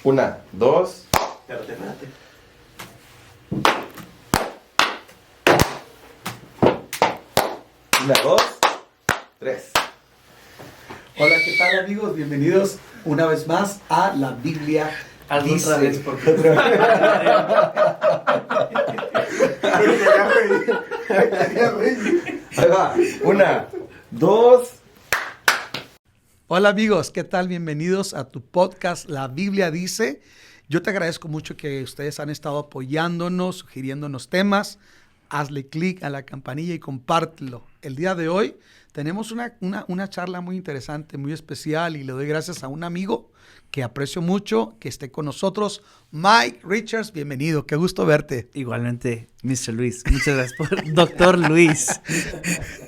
Una, dos. Espérate. Una, dos, tres. Hola, ¿qué tal, amigos? Bienvenidos una vez más a la Biblia Dice. Otra vez, porque Ahí va. Una, dos. Hola, amigos, ¿qué tal? Bienvenidos a tu podcast La Biblia Dice. Yo te agradezco mucho que ustedes han estado apoyándonos, sugiriéndonos temas. Hazle clic a la campanilla y compártelo. El día de hoy tenemos una charla muy interesante, muy especial, y le doy gracias a un amigo que aprecio mucho que esté con nosotros, Mike Richards. Bienvenido, qué gusto verte. igualmente, Mr. Luis. Muchas gracias por Doctor Luis.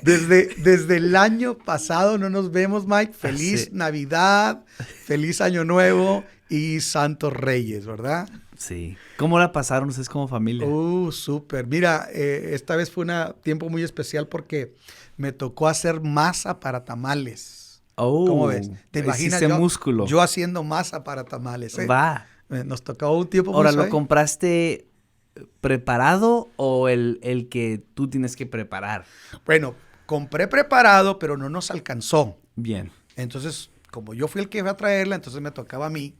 Desde el año pasado no nos vemos, Mike. Feliz Sí. Navidad, feliz Año Nuevo y Santos Reyes, ¿verdad? Sí. ¿Cómo la pasaron ustedes como familia? Súper. Mira, esta vez fue un tiempo muy especial porque me tocó hacer masa para tamales. ¿Cómo ves? ¿Te imaginas hiciste músculo. yo haciendo masa para tamales? Va. Nos tocó un tiempo muy Ahora, suave. ¿lo compraste preparado o el que tú tienes que preparar? Bueno, compré preparado, pero no nos alcanzó. Bien. Entonces, como yo fui el que iba a traerla, entonces me tocaba a mí,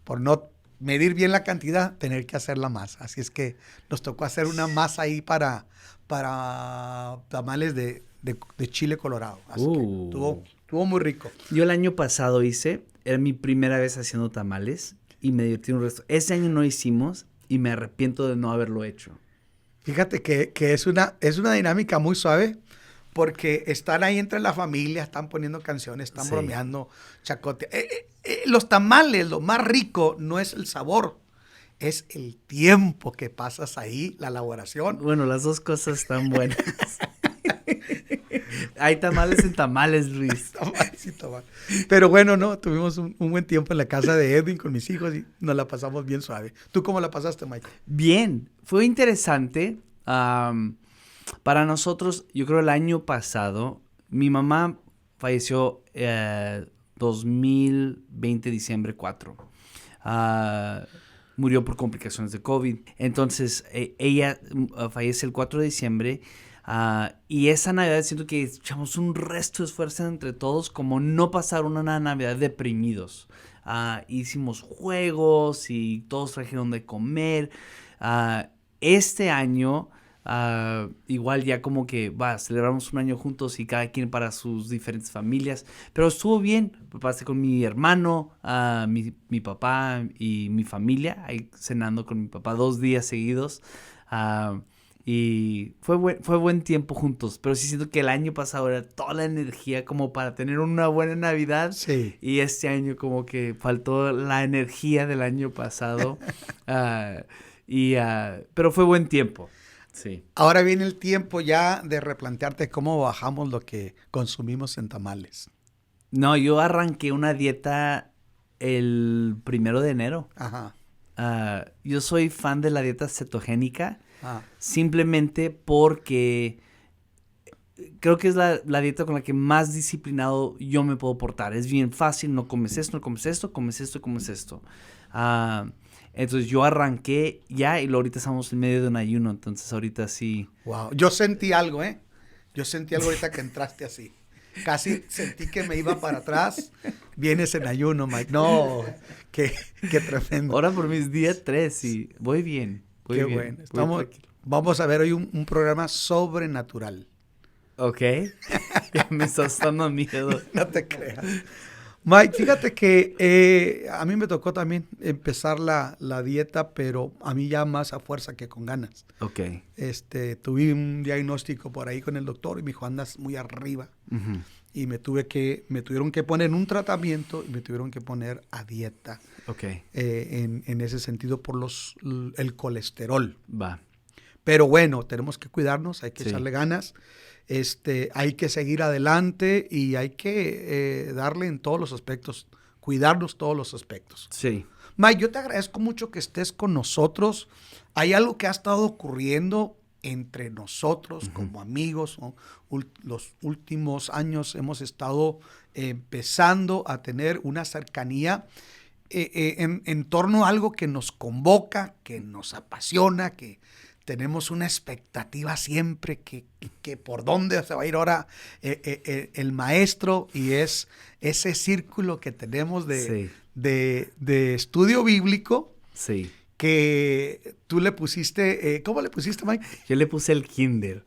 por no medir bien la cantidad, tener que hacer la masa. Así es que nos tocó hacer una masa ahí para tamales de chile colorado. Así que estuvo muy rico. Yo el año pasado era mi primera vez haciendo tamales y me divertí un resto. Ese año no hicimos y me arrepiento de no haberlo hecho. Fíjate que es una dinámica muy suave, porque están ahí entre la familia, están poniendo canciones, están Sí. bromeando, chacote. Los tamales, lo más rico no es el sabor, es el tiempo que pasas ahí, la elaboración. Bueno, las dos cosas están buenas. Hay tamales en tamales, Luis. Tamales y tamales. Pero bueno, no, tuvimos un buen tiempo en la casa de Edwin con mis hijos y nos la pasamos bien suave. ¿Tú cómo la pasaste, Michael? Bien, fue interesante. Para nosotros, yo creo el año pasado, mi mamá falleció 2020, diciembre 4. Murió por complicaciones de COVID. Entonces, ella fallece el 4 de diciembre. Y esa Navidad siento que echamos un resto de esfuerzo entre todos, como no pasar una Navidad deprimidos. Hicimos juegos y todos trajeron de comer. Este año, igual ya como que celebramos un año juntos y cada quien para sus diferentes familias. Pero estuvo bien. Pasé con mi hermano, mi papá y mi familia, ahí cenando con mi papá 2 días seguidos. Y fue buen tiempo juntos, pero sí siento que el año pasado era toda la energía como para tener una buena Navidad. Sí. Y este año como que faltó la energía del año pasado. Pero fue buen tiempo. Sí. Ahora viene el tiempo ya de replantearte cómo bajamos lo que consumimos en tamales. No, yo arranqué una dieta el 1 de enero. Ajá. Yo soy fan de la dieta cetogénica. Ah. Simplemente porque creo que es la dieta con la que más disciplinado yo me puedo portar. Es bien fácil, no comes esto, no comes esto, comes esto, comes esto. Entonces yo arranqué ya y ahorita estamos en medio de un ayuno, entonces ahorita sí. Wow. Yo sentí algo, ¿eh? Yo sentí algo ahorita que entraste así. Casi sentí que me iba para atrás. Vienes en ayuno, Mike. No, qué tremendo. Ahora por mis días 3 y voy bien. Qué bien, bueno. Vamos a ver hoy un programa sobrenatural. Ok. Ya me estás dando miedo. No te creas. Mike, fíjate que a mí me tocó también empezar la dieta, pero a mí ya más a fuerza que con ganas. Ok. Tuve un diagnóstico por ahí con el doctor y me dijo, andas muy arriba. Uh-huh. Y me tuvieron que poner un tratamiento y me tuvieron que poner a dieta. Ok. En ese sentido por el colesterol. Va. Pero bueno, tenemos que cuidarnos, hay que Sí. echarle ganas, hay que seguir adelante y hay que darle en todos los aspectos, cuidarnos todos los aspectos. Sí. Mike, yo te agradezco mucho que estés con nosotros. Hay algo que ha estado ocurriendo entre nosotros como amigos, ¿no? Los últimos años hemos estado empezando a tener una cercanía en torno a algo que nos convoca, que nos apasiona, que tenemos una expectativa siempre que por dónde se va a ir ahora el maestro, y es ese círculo que tenemos Sí. de estudio bíblico Sí. que tú le pusiste, ¿cómo le pusiste, Mike? Yo le puse el kinder.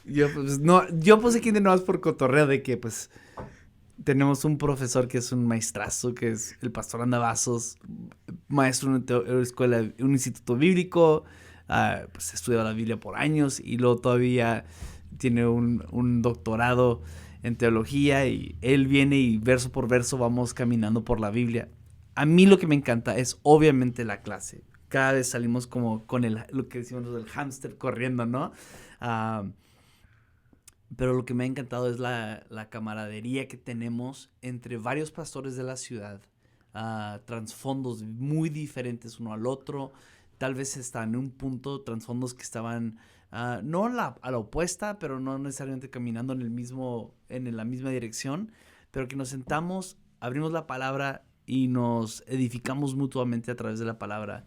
Yo puse kinder no más por cotorreo de que, pues, tenemos un profesor que es un maestrazo, que es el pastor Andavazos, maestro en una escuela, en un instituto bíblico, pues estudió la Biblia por años y luego todavía tiene un doctorado en teología, y él viene y verso por verso vamos caminando por la Biblia. A mí lo que me encanta es obviamente la clase. Cada vez salimos como con lo que decimos del hámster corriendo, ¿no? Pero lo que me ha encantado es la camaradería que tenemos entre varios pastores de la ciudad, trasfondos muy diferentes uno al otro. Tal vez están en un punto, trasfondos que estaban no a la opuesta, pero no necesariamente caminando en la misma dirección, pero que nos sentamos, abrimos la palabra y nos edificamos mutuamente a través de la palabra.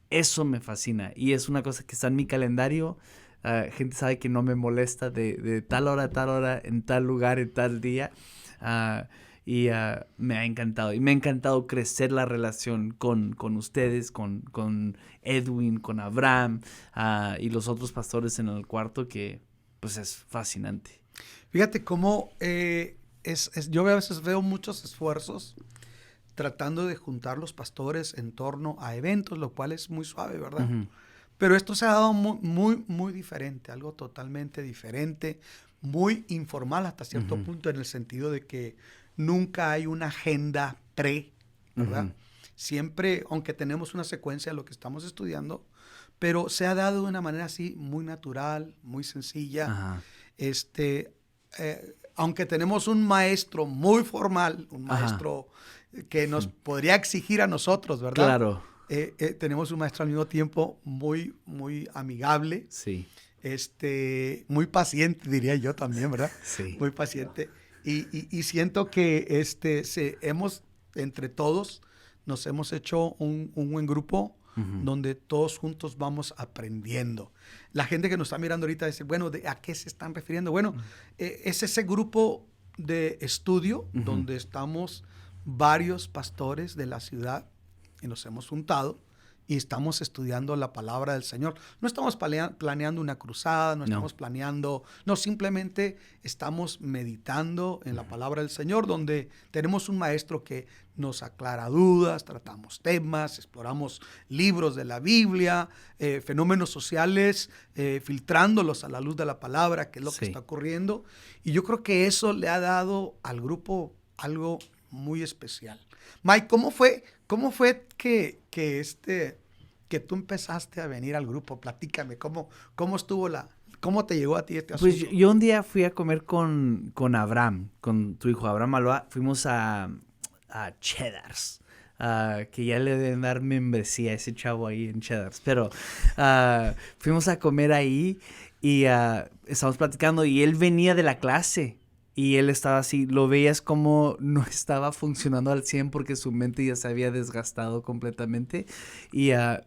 Eso me fascina y es una cosa que está en mi calendario. Gente sabe que no me molesta de tal hora a tal hora, en tal lugar, en tal día. Y me ha encantado. Y me ha encantado crecer la relación con ustedes, con Edwin, con Abraham y los otros pastores en el cuarto, que pues es fascinante. Fíjate cómo yo a veces veo muchos esfuerzos tratando de juntar los pastores en torno a eventos, lo cual es muy suave, ¿verdad? Uh-huh. Pero esto se ha dado muy diferente, algo totalmente diferente, muy informal hasta cierto Uh-huh. punto, en el sentido de que nunca hay una agenda ¿verdad? Uh-huh. Siempre, aunque tenemos una secuencia de lo que estamos estudiando, pero se ha dado de una manera así muy natural, muy sencilla. Uh-huh. Aunque tenemos un maestro muy formal, un maestro que nos podría exigir a nosotros, ¿verdad? Claro. Tenemos un maestro al mismo tiempo muy amigable, Sí. muy paciente, diría yo también, ¿verdad? Sí. Muy paciente. Y siento que entre todos, nos hemos hecho un buen grupo, Uh-huh. donde todos juntos vamos aprendiendo. La gente que nos está mirando ahorita dice, bueno, ¿a qué se están refiriendo? Bueno, es ese grupo de estudio Uh-huh. donde estamos varios pastores de la ciudad y nos hemos juntado y estamos estudiando la palabra del Señor. No estamos planeando una cruzada, no estamos planeando, no, simplemente estamos meditando en la palabra del Señor, donde tenemos un maestro que nos aclara dudas, tratamos temas, exploramos libros de la Biblia, fenómenos sociales, filtrándolos a la luz de la palabra, que es lo que está ocurriendo. Y yo creo que eso le ha dado al grupo algo muy especial. Mike, ¿cómo fue que tú empezaste a venir al grupo? Platícame, ¿cómo te llegó a ti este asunto? Pues yo un día fui a comer con Abraham, con tu hijo Abraham Malva. Fuimos a Cheddar's, que ya le deben dar membresía a ese chavo ahí en Cheddar's. Pero fuimos a comer ahí y estábamos platicando y él venía de la clase. Y él estaba así, lo veías como no estaba funcionando al 100 porque su mente ya se había desgastado completamente.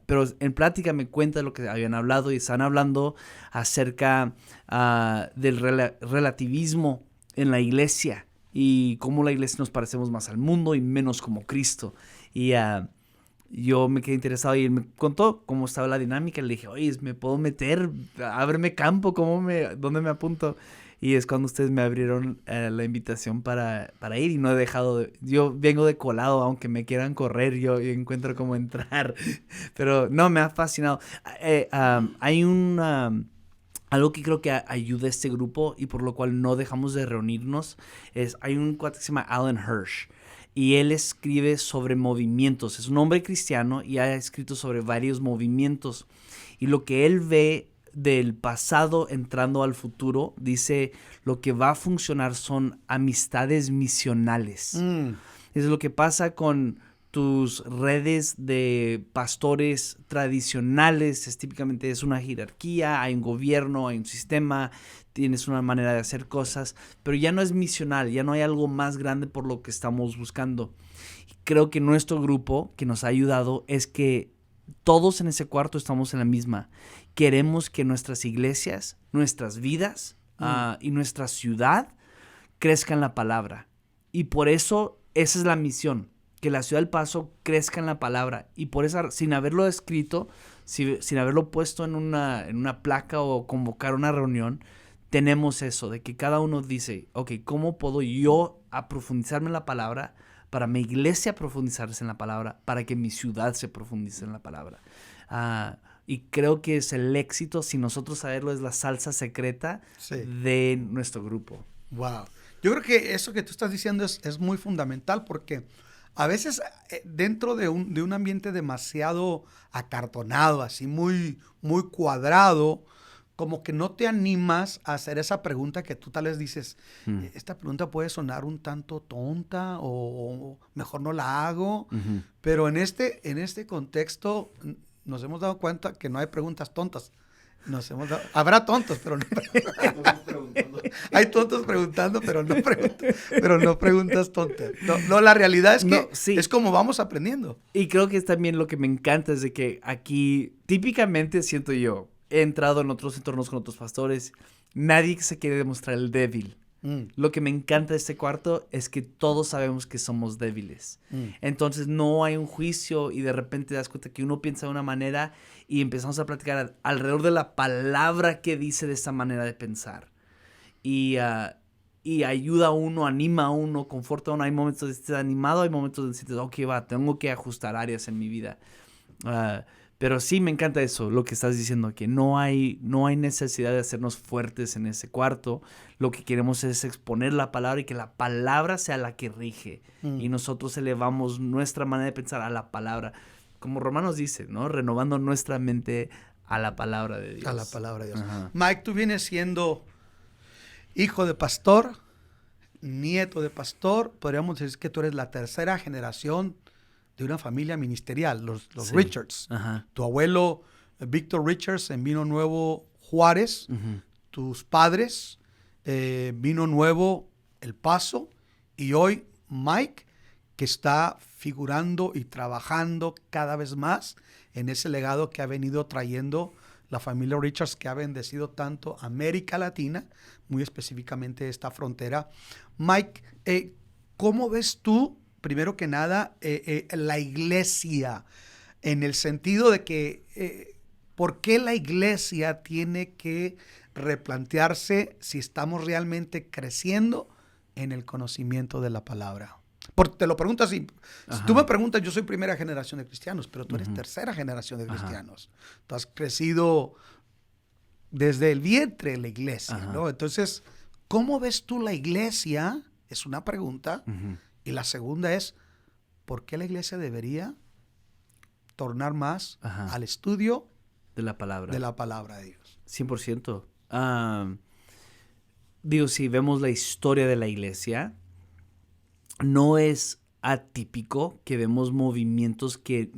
Pero en plática me cuenta lo que habían hablado y están hablando acerca del relativismo en la iglesia y cómo la iglesia nos parecemos más al mundo y menos como Cristo. Y yo me quedé interesado y él me contó cómo estaba la dinámica. Le dije, oye, ¿me puedo meter? Ábreme campo, ¿dónde me apunto? Y es cuando ustedes me abrieron la invitación para ir y no he dejado yo vengo de colado, aunque me quieran correr, yo encuentro cómo entrar. Pero no, me ha fascinado. Hay algo que creo que ayuda a este grupo y por lo cual no dejamos de reunirnos. Hay un cuate que se llama Alan Hirsch y él escribe sobre movimientos. Es un hombre cristiano y ha escrito sobre varios movimientos. Y lo que él ve del pasado entrando al futuro, dice, lo que va a funcionar son amistades misionales. Es lo que pasa con tus redes de pastores tradicionales, típicamente es una jerarquía, hay un gobierno, hay un sistema, tienes una manera de hacer cosas, pero ya no es misional, ya no hay algo más grande por lo que estamos buscando. Creo que nuestro grupo que nos ha ayudado es que todos en ese cuarto estamos en la misma. Queremos que nuestras iglesias, nuestras vidas y nuestra ciudad crezcan en la palabra. Y por eso esa es la misión, que la ciudad del Paso crezca en la palabra. Y por eso, sin haberlo escrito, sin haberlo puesto en una placa o convocar una reunión, tenemos eso, de que cada uno dice, ok, ¿cómo puedo yo profundizarme en la palabra? Para mi iglesia profundizarse en la palabra, para que mi ciudad se profundice en la palabra. Y creo que es el éxito, si nosotros saberlo, es la salsa secreta de nuestro grupo. Wow. Yo creo que eso que tú estás diciendo es muy fundamental, porque a veces dentro de un ambiente demasiado acartonado, así muy, muy cuadrado, como que no te animas a hacer esa pregunta que tú tal vez dices, esta pregunta puede sonar un tanto tonta o mejor no la hago, pero en este contexto nos hemos dado cuenta que no hay preguntas tontas. Habrá tontos, pero no hay tontos preguntando, pero no preguntas tontas. No, la realidad es que es como vamos aprendiendo. Y creo que es también lo que me encanta es de que aquí, típicamente siento yo, he entrado en otros entornos con otros pastores, nadie se quiere demostrar el débil. Lo que me encanta de este cuarto es que todos sabemos que somos débiles. Entonces no hay un juicio y de repente te das cuenta que uno piensa de una manera y empezamos a platicar alrededor de la palabra que dice de esa manera de pensar. Y ayuda a uno, anima a uno, conforta a uno. Hay momentos de estar animado, hay momentos de decir, ok, tengo que ajustar áreas en mi vida. Pero sí me encanta eso, lo que estás diciendo, que no hay necesidad de hacernos fuertes en ese cuarto. Lo que queremos es exponer la palabra y que la palabra sea la que rige. Y nosotros elevamos nuestra manera de pensar a la palabra. Como Romanos dice, ¿no? Renovando nuestra mente a la palabra de Dios. A la palabra de Dios. Ajá. Mike, tú vienes siendo hijo de pastor, nieto de pastor. Podríamos decir que tú eres la tercera generación de una familia ministerial, los Sí. Richards. Ajá. Tu abuelo, Víctor Richards, en Vino Nuevo, Juárez. Tus padres, Vino Nuevo, El Paso. Y hoy Mike, que está figurando y trabajando cada vez más en ese legado que ha venido trayendo la familia Richards, que ha bendecido tanto América Latina, muy específicamente esta frontera. Mike, ¿cómo ves tú, primero que nada, la iglesia? En el sentido de que, ¿por qué la iglesia tiene que replantearse si estamos realmente creciendo en el conocimiento de la palabra? Porque te lo pregunto así. Si tú me preguntas, yo soy primera generación de cristianos, pero tú eres tercera generación de cristianos. Tú has crecido desde el vientre de la iglesia, ¿no? Entonces, ¿cómo ves tú la iglesia? Es una pregunta. Y la segunda es, ¿por qué la iglesia debería tornar más al estudio de la palabra de Dios? 100%. Digo, si vemos la historia de la iglesia, no es atípico que vemos movimientos que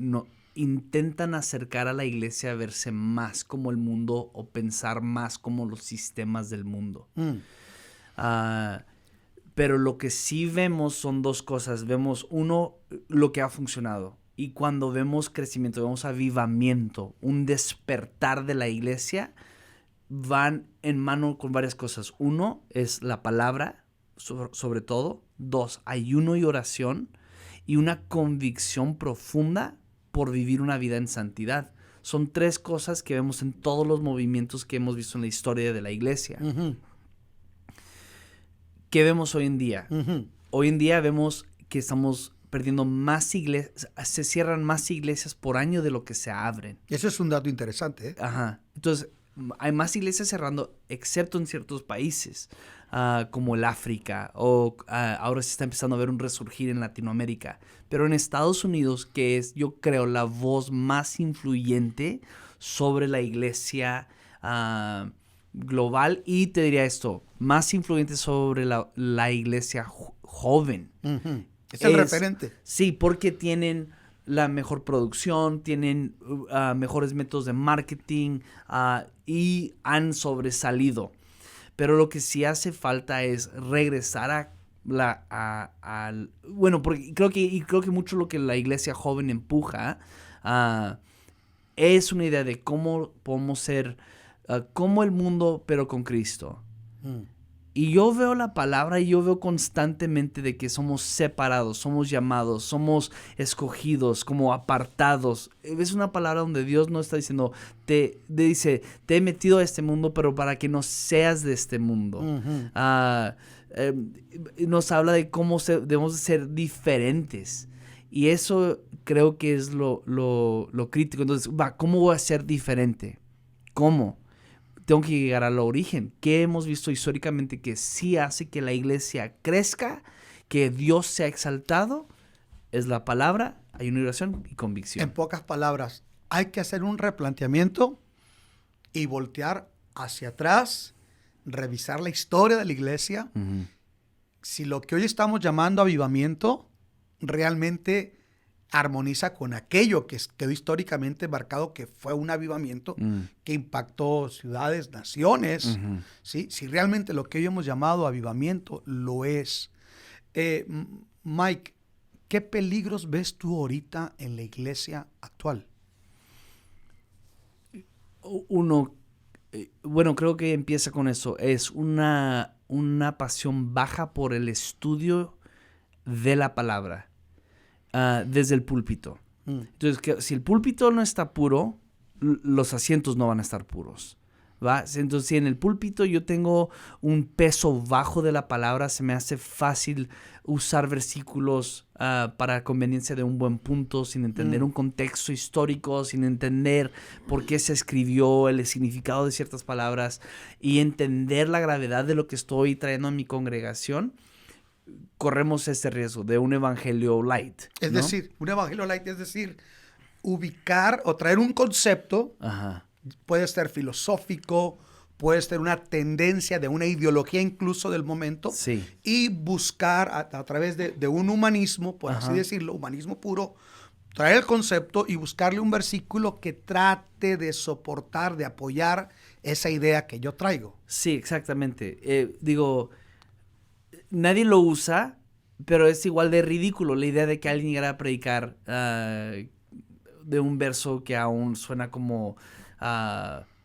intentan acercar a la iglesia a verse más como el mundo o pensar más como los sistemas del mundo. Pero lo que sí vemos son dos cosas. Vemos, uno, lo que ha funcionado. Y cuando vemos crecimiento, vemos avivamiento, un despertar de la iglesia, van en mano con varias cosas. Uno es la palabra, sobre todo. Dos, ayuno y oración. Y una convicción profunda por vivir una vida en santidad. Son tres cosas que vemos en todos los movimientos que hemos visto en la historia de la iglesia. ¿Qué vemos hoy en día? Hoy en día vemos que estamos perdiendo más iglesias, se cierran más iglesias por año de lo que se abren. Eso es un dato interesante, ¿eh? Entonces, hay más iglesias cerrando, excepto en ciertos países, como el África, o ahora se está empezando a ver un resurgir en Latinoamérica. Pero en Estados Unidos, que es, yo creo, la voz más influyente sobre la iglesia global, y te diría esto, más influyente sobre la iglesia joven. Es el referente. Sí, porque tienen la mejor producción, tienen mejores métodos de marketing y han sobresalido. Pero lo que sí hace falta es regresar bueno, porque creo que mucho lo que la iglesia joven empuja es una idea de cómo podemos ser como el mundo, pero con Cristo. Y yo veo la palabra y yo veo constantemente de que somos separados, somos llamados, somos escogidos, como apartados. Es una palabra donde Dios no está diciendo, dice, te he metido a este mundo, pero para que no seas de este mundo. Nos habla de cómo debemos de ser diferentes. Y eso creo que es lo crítico. Entonces, ¿cómo voy a ser diferente? ¿Cómo? Tengo que llegar al origen. ¿Qué hemos visto históricamente que sí hace que la iglesia crezca, que Dios sea exaltado? Es la palabra, hay una oración y convicción. En pocas palabras, hay que hacer un replanteamiento y voltear hacia atrás, revisar la historia de la iglesia. Si lo que hoy estamos llamando avivamiento realmente armoniza con aquello que quedó históricamente marcado, que fue un avivamiento que impactó ciudades, naciones, ¿sí? Si realmente lo que hoy hemos llamado avivamiento lo es. Mike, ¿qué peligros ves tú ahorita en la iglesia actual? Uno, bueno, creo que empieza con eso. Es una pasión baja por el estudio de la palabra. Desde el púlpito. Entonces, si el púlpito no está puro, los asientos no van a estar puros, ¿va? Entonces, si en el púlpito yo tengo un peso bajo de la palabra, se me hace fácil usar versículos para conveniencia de un buen punto, sin entender un contexto histórico, sin entender por qué se escribió, el significado de ciertas palabras y entender la gravedad de lo que estoy trayendo a mi congregación. Corremos este riesgo de un evangelio light, Es ¿no? decir, un evangelio light, es decir, ubicar o traer un concepto, puede ser filosófico, puede ser una tendencia de una ideología incluso del momento, Sí. y buscar a través de un humanismo, por así decirlo, humanismo puro, traer el concepto y buscarle un versículo que trate de soportar, de apoyar esa idea que yo traigo. Sí, exactamente. Nadie lo usa, pero es igual de ridículo la idea de que alguien llegara a predicar de un verso que aún suena como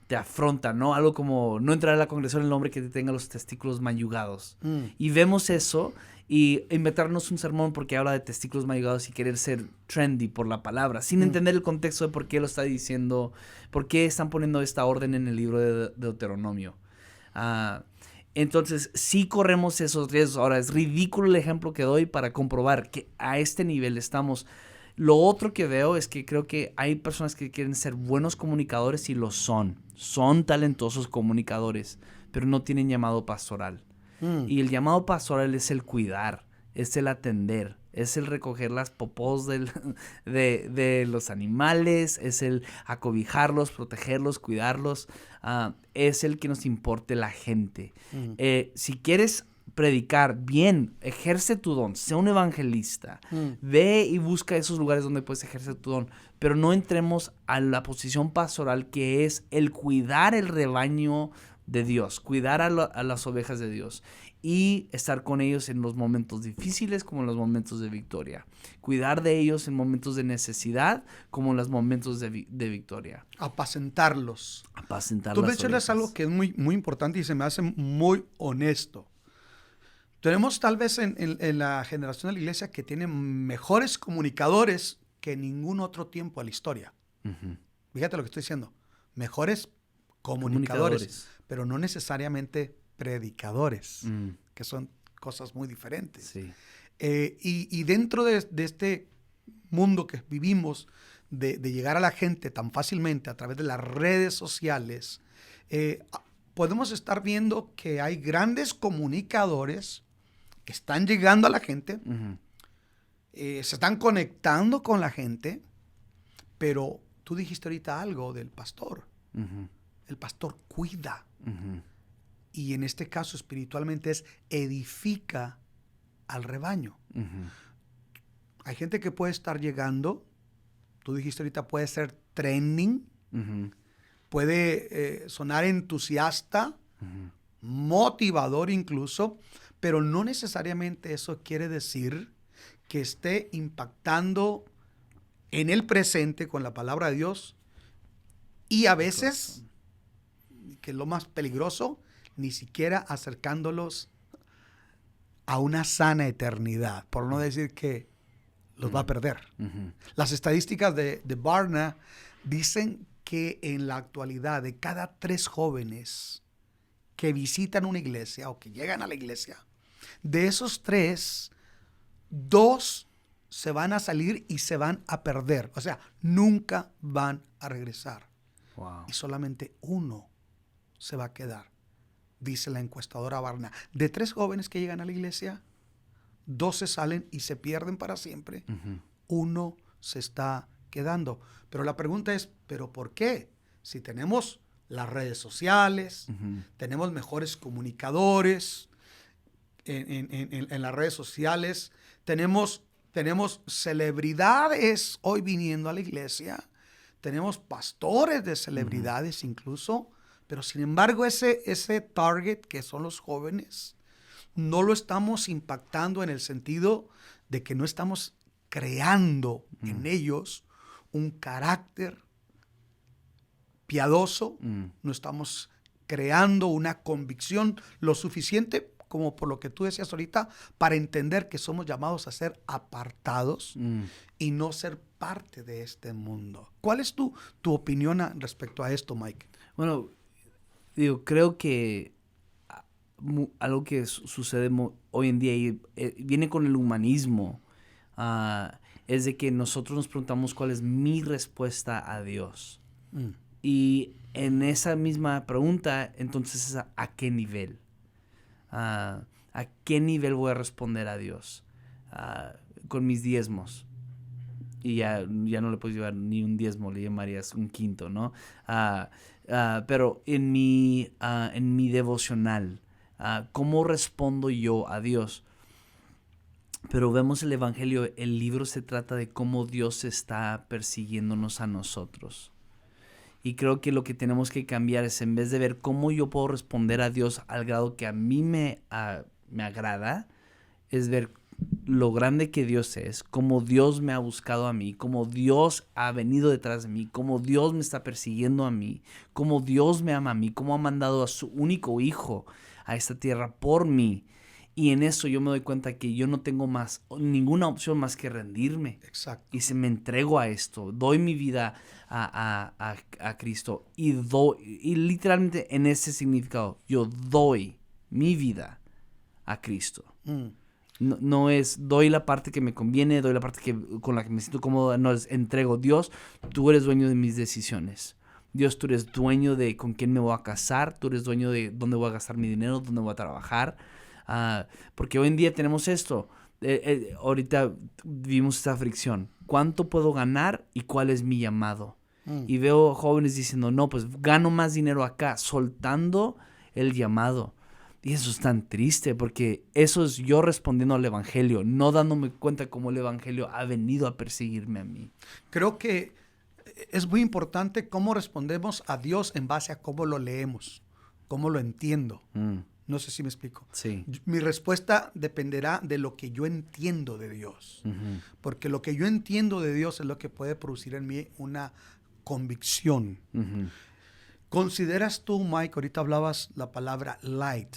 te afronta, ¿no? Algo como no entrar a la congregación en el hombre que tenga los testículos mayugados. Y vemos eso y inventarnos un sermón porque habla de testículos mayugados y querer ser trendy por la palabra, sin entender el contexto de por qué lo está diciendo, por qué están poniendo esta orden en el libro de Deuteronomio. Entonces, sí corremos esos riesgos. Ahora, es ridículo el ejemplo que doy para comprobar que a este nivel estamos. Lo otro que veo es que creo que hay personas que quieren ser buenos comunicadores y lo son. Son talentosos comunicadores, pero no tienen llamado pastoral. Y el llamado pastoral es el cuidar, es el atender, es el recoger las popós de los animales, es el acobijarlos, protegerlos, cuidarlos, es el que nos importe la gente. Si quieres predicar bien, ejerce tu don, sea un evangelista, ve y busca esos lugares donde puedes ejercer tu don, pero no entremos a la posición pastoral que es el cuidar el rebaño de Dios, cuidar a las ovejas de Dios y estar con ellos en los momentos difíciles como en los momentos de victoria. Cuidar de ellos en momentos de necesidad como en los momentos de victoria. Apacentarlos. Apacentar Tú las mencionas ovejas. algo que es muy, muy importante y se me hace muy honesto. Tenemos tal vez en la generación de la iglesia que tiene mejores comunicadores que ningún otro tiempo de la historia. Fíjate lo que estoy diciendo. Mejores comunicadores. Pero no necesariamente predicadores, que son cosas muy diferentes. Sí. Y dentro de este mundo que vivimos, de llegar a la gente tan fácilmente a través de las redes sociales, podemos estar viendo que hay grandes comunicadores que están llegando a la gente, se están conectando con la gente, pero tú dijiste ahorita algo del pastor. El pastor cuida. Y en este caso espiritualmente es edifica al rebaño. Hay gente que puede estar llegando, tú dijiste ahorita puede ser trending, Ujú. puede sonar entusiasta, motivador incluso, pero no necesariamente eso quiere decir que esté impactando en el presente con la palabra de Dios y a veces, que es lo más peligroso, ni siquiera acercándolos a una sana eternidad, por no decir que los va a perder. Ujú. Las estadísticas de Barna dicen que en la actualidad de cada 3 jóvenes que visitan una iglesia o que llegan a la iglesia, de esos 3, 2 se van a salir y se van a perder. O sea, nunca van a regresar. Wow. Y solamente 1 se va a quedar, dice la encuestadora Barna. De 3 jóvenes que llegan a la iglesia, 2 se salen y se pierden para siempre. Ujú. 1 se está quedando. Pero la pregunta es, ¿pero por qué? Si tenemos las redes sociales, Ujú. tenemos mejores comunicadores en las redes sociales, tenemos celebridades hoy viniendo a la iglesia, tenemos pastores de celebridades incluso, pero sin embargo ese target que son los jóvenes, no lo estamos impactando en el sentido de que no estamos creando en ellos un carácter piadoso, no estamos creando una convicción lo suficiente como por lo que tú decías ahorita, para entender que somos llamados a ser apartados y no ser parte de este mundo. ¿Cuál es tu opinión respecto a esto, Mike? Bueno, digo, creo que algo que sucede hoy en día y viene con el humanismo, es de que nosotros nos preguntamos cuál es mi respuesta a Dios. Y en esa misma pregunta, entonces es a qué nivel. ¿A qué nivel voy a responder a Dios? Con mis diezmos. Y ya no le puedes llevar ni un diezmo, le llamarías un quinto, ¿no? Pero en mi devocional, ¿cómo respondo yo a Dios? Pero vemos el Evangelio, el libro se trata de cómo Dios está persiguiéndonos a nosotros. Y creo que lo que tenemos que cambiar es, en vez de ver cómo yo puedo responder a Dios al grado que a mí me agrada, es ver lo grande que Dios es, cómo Dios me ha buscado a mí, cómo Dios ha venido detrás de mí, cómo Dios me está persiguiendo a mí, cómo Dios me ama a mí, cómo ha mandado a su único hijo a esta tierra por mí. Y en eso yo me doy cuenta que yo no tengo ninguna opción más que rendirme. Exacto. Y me entrego a esto, doy mi vida a Cristo y literalmente en ese significado, yo doy mi vida a Cristo. No es doy la parte que me conviene, doy la parte con la que me siento cómodo, no es entrego. Dios, tú eres dueño de mis decisiones. Dios, tú eres dueño de con quién me voy a casar, tú eres dueño de dónde voy a gastar mi dinero, dónde voy a trabajar. Porque hoy en día tenemos esto. Ahorita vivimos esta fricción. ¿Cuánto puedo ganar y cuál es mi llamado? Y veo jóvenes diciendo, no, pues gano más dinero acá, soltando el llamado. Y eso es tan triste porque eso es yo respondiendo al Evangelio, no dándome cuenta cómo el Evangelio ha venido a perseguirme a mí. Creo que es muy importante cómo respondemos a Dios en base a cómo lo leemos, cómo lo entiendo. No sé si me explico. Sí. Mi respuesta dependerá de lo que yo entiendo de Dios. Porque lo que yo entiendo de Dios es lo que puede producir en mí una convicción. ¿Consideras tú, Mike, ahorita hablabas la palabra light?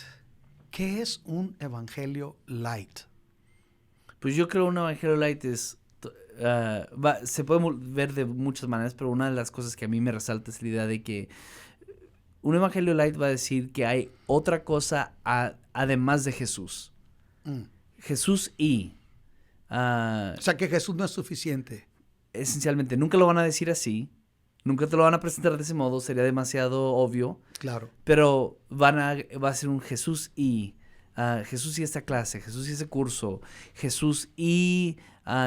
¿Qué es un evangelio light? Pues yo creo un evangelio light es... se puede ver de muchas maneras, pero una de las cosas que a mí me resalta es la idea de que un evangelio light va a decir que hay otra cosa además de Jesús. Jesús o sea, que Jesús no es suficiente. Esencialmente, nunca lo van a decir así. Nunca te lo van a presentar de ese modo. Sería demasiado obvio. Claro. Pero va a ser un Jesús Jesús y esta clase, Jesús y ese curso, Jesús y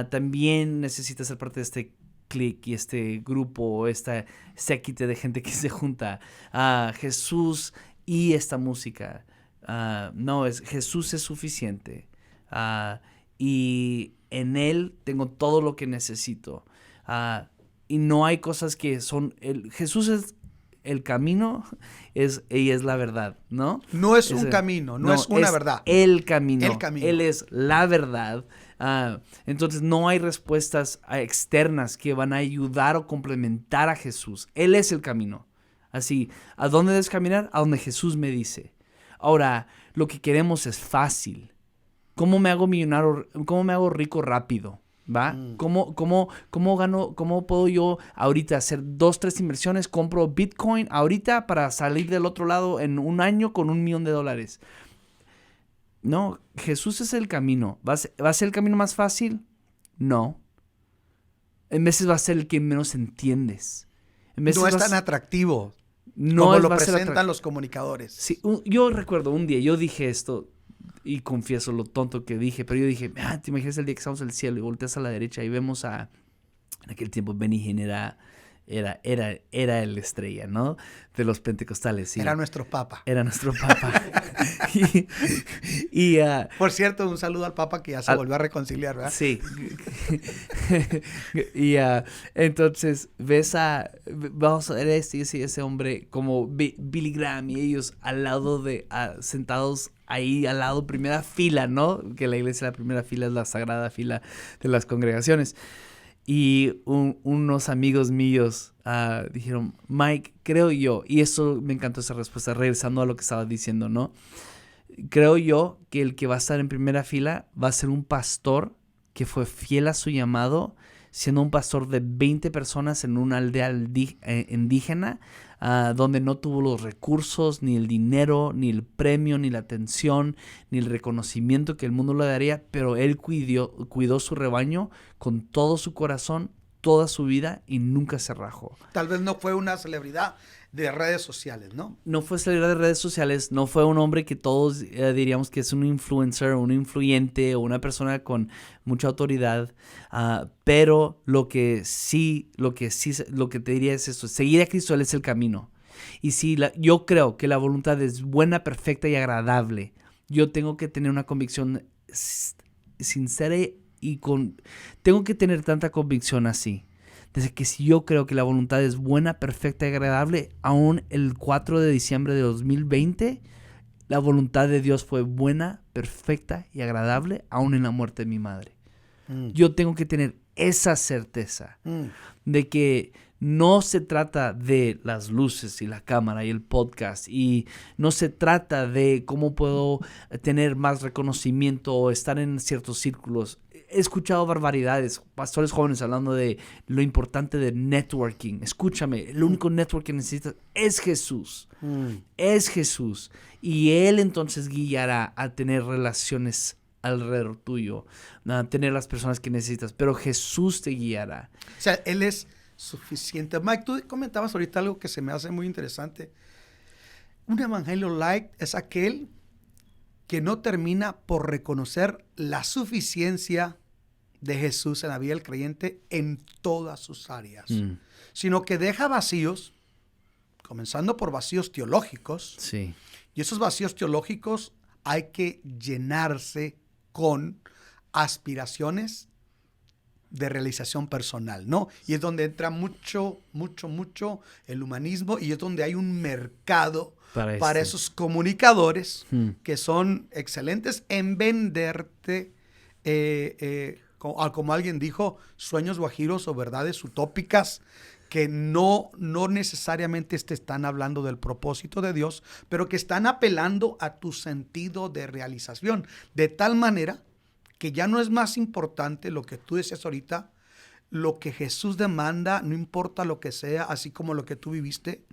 también necesita ser parte de este clique y este grupo, este séquite de gente que se junta. Jesús y esta música. No, Jesús es suficiente. Y en Él tengo todo lo que necesito. Y no hay cosas que son... Jesús es el camino y es la verdad, ¿no? No es un camino, no es una verdad. El camino. El camino. Él es la verdad. Entonces no hay respuestas externas que van a ayudar o complementar a Jesús. Él es el camino. Así, ¿a dónde debes caminar? A donde Jesús me dice. Ahora, lo que queremos es fácil. ¿Cómo me hago millonario? ¿Cómo me hago rico rápido? ¿Va? ¿Cómo gano? ¿Cómo puedo yo ahorita hacer 2, 3 inversiones? Compro Bitcoin ahorita para salir del otro lado en un año con $1 millón. No, Jesús es el camino. ¿Va a ser el camino más fácil? No. En veces va a ser el que menos entiendes. No es tan atractivo no como es, lo va a ser presentan los comunicadores. Sí, yo recuerdo un día, yo dije esto, y confieso lo tonto que dije, pero yo dije, ¿te imaginas el día que estamos en el cielo y volteas a la derecha y vemos en aquel tiempo Benny Hinn era el estrella, ¿no? De los pentecostales. ¿Sí? Era nuestro papa. Era nuestro papa. Por cierto, un saludo al papa que ya se volvió a reconciliar, ¿verdad? Sí. Entonces, vamos a ver ese hombre como Billy Graham y ellos al lado sentados ahí al lado, primera fila, ¿no? Que la iglesia, la primera fila es la sagrada fila de las congregaciones. Y unos amigos míos dijeron, Mike, creo yo, y eso me encantó esa respuesta, regresando a lo que estaba diciendo, ¿no? Creo yo que el que va a estar en primera fila va a ser un pastor que fue fiel a su llamado, siendo un pastor de 20 personas en una aldea indígena, donde no tuvo los recursos, ni el dinero, ni el premio, ni la atención, ni el reconocimiento que el mundo le daría, pero él cuidó su rebaño con todo su corazón, toda su vida, y nunca se rajó. Tal vez no fue una celebridad de redes sociales, ¿no? No fue celebridad de redes sociales, no fue un hombre que todos diríamos que es un influencer, un influyente o una persona con mucha autoridad, pero lo que te diría es esto: seguir a Cristo, Él es el camino. Y si yo creo que la voluntad es buena, perfecta y agradable, yo tengo que tener una convicción sincera tengo que tener tanta convicción así. Desde que si yo creo que la voluntad es buena, perfecta y agradable, aún el 4 de diciembre de 2020, la voluntad de Dios fue buena, perfecta y agradable, aún en la muerte de mi madre. Yo tengo que tener esa certeza de que no se trata de las luces y la cámara y el podcast, y no se trata de cómo puedo tener más reconocimiento o estar en ciertos círculos. He escuchado barbaridades, pastores jóvenes hablando de lo importante de networking. Escúchame, el único network que necesitas es Jesús. Es Jesús. Y Él entonces guiará a tener relaciones alrededor tuyo, a tener las personas que necesitas, pero Jesús te guiará. O sea, Él es suficiente. Mike, tú comentabas ahorita algo que se me hace muy interesante. Un evangelio light es aquel que no termina por reconocer la suficiencia de Jesús en la vida del creyente en todas sus áreas, sino que deja vacíos, comenzando por vacíos teológicos. Sí. Y esos vacíos teológicos hay que llenarse con aspiraciones de realización personal, ¿no? Y es donde entra mucho el humanismo, y es donde hay un mercado para esos comunicadores que son excelentes en venderte, como alguien dijo, sueños guajiros o verdades utópicas que no necesariamente te están hablando del propósito de Dios, pero que están apelando a tu sentido de realización, de tal manera que ya no es más importante lo que tú decías ahorita, lo que Jesús demanda, no importa lo que sea, así como lo que tú viviste,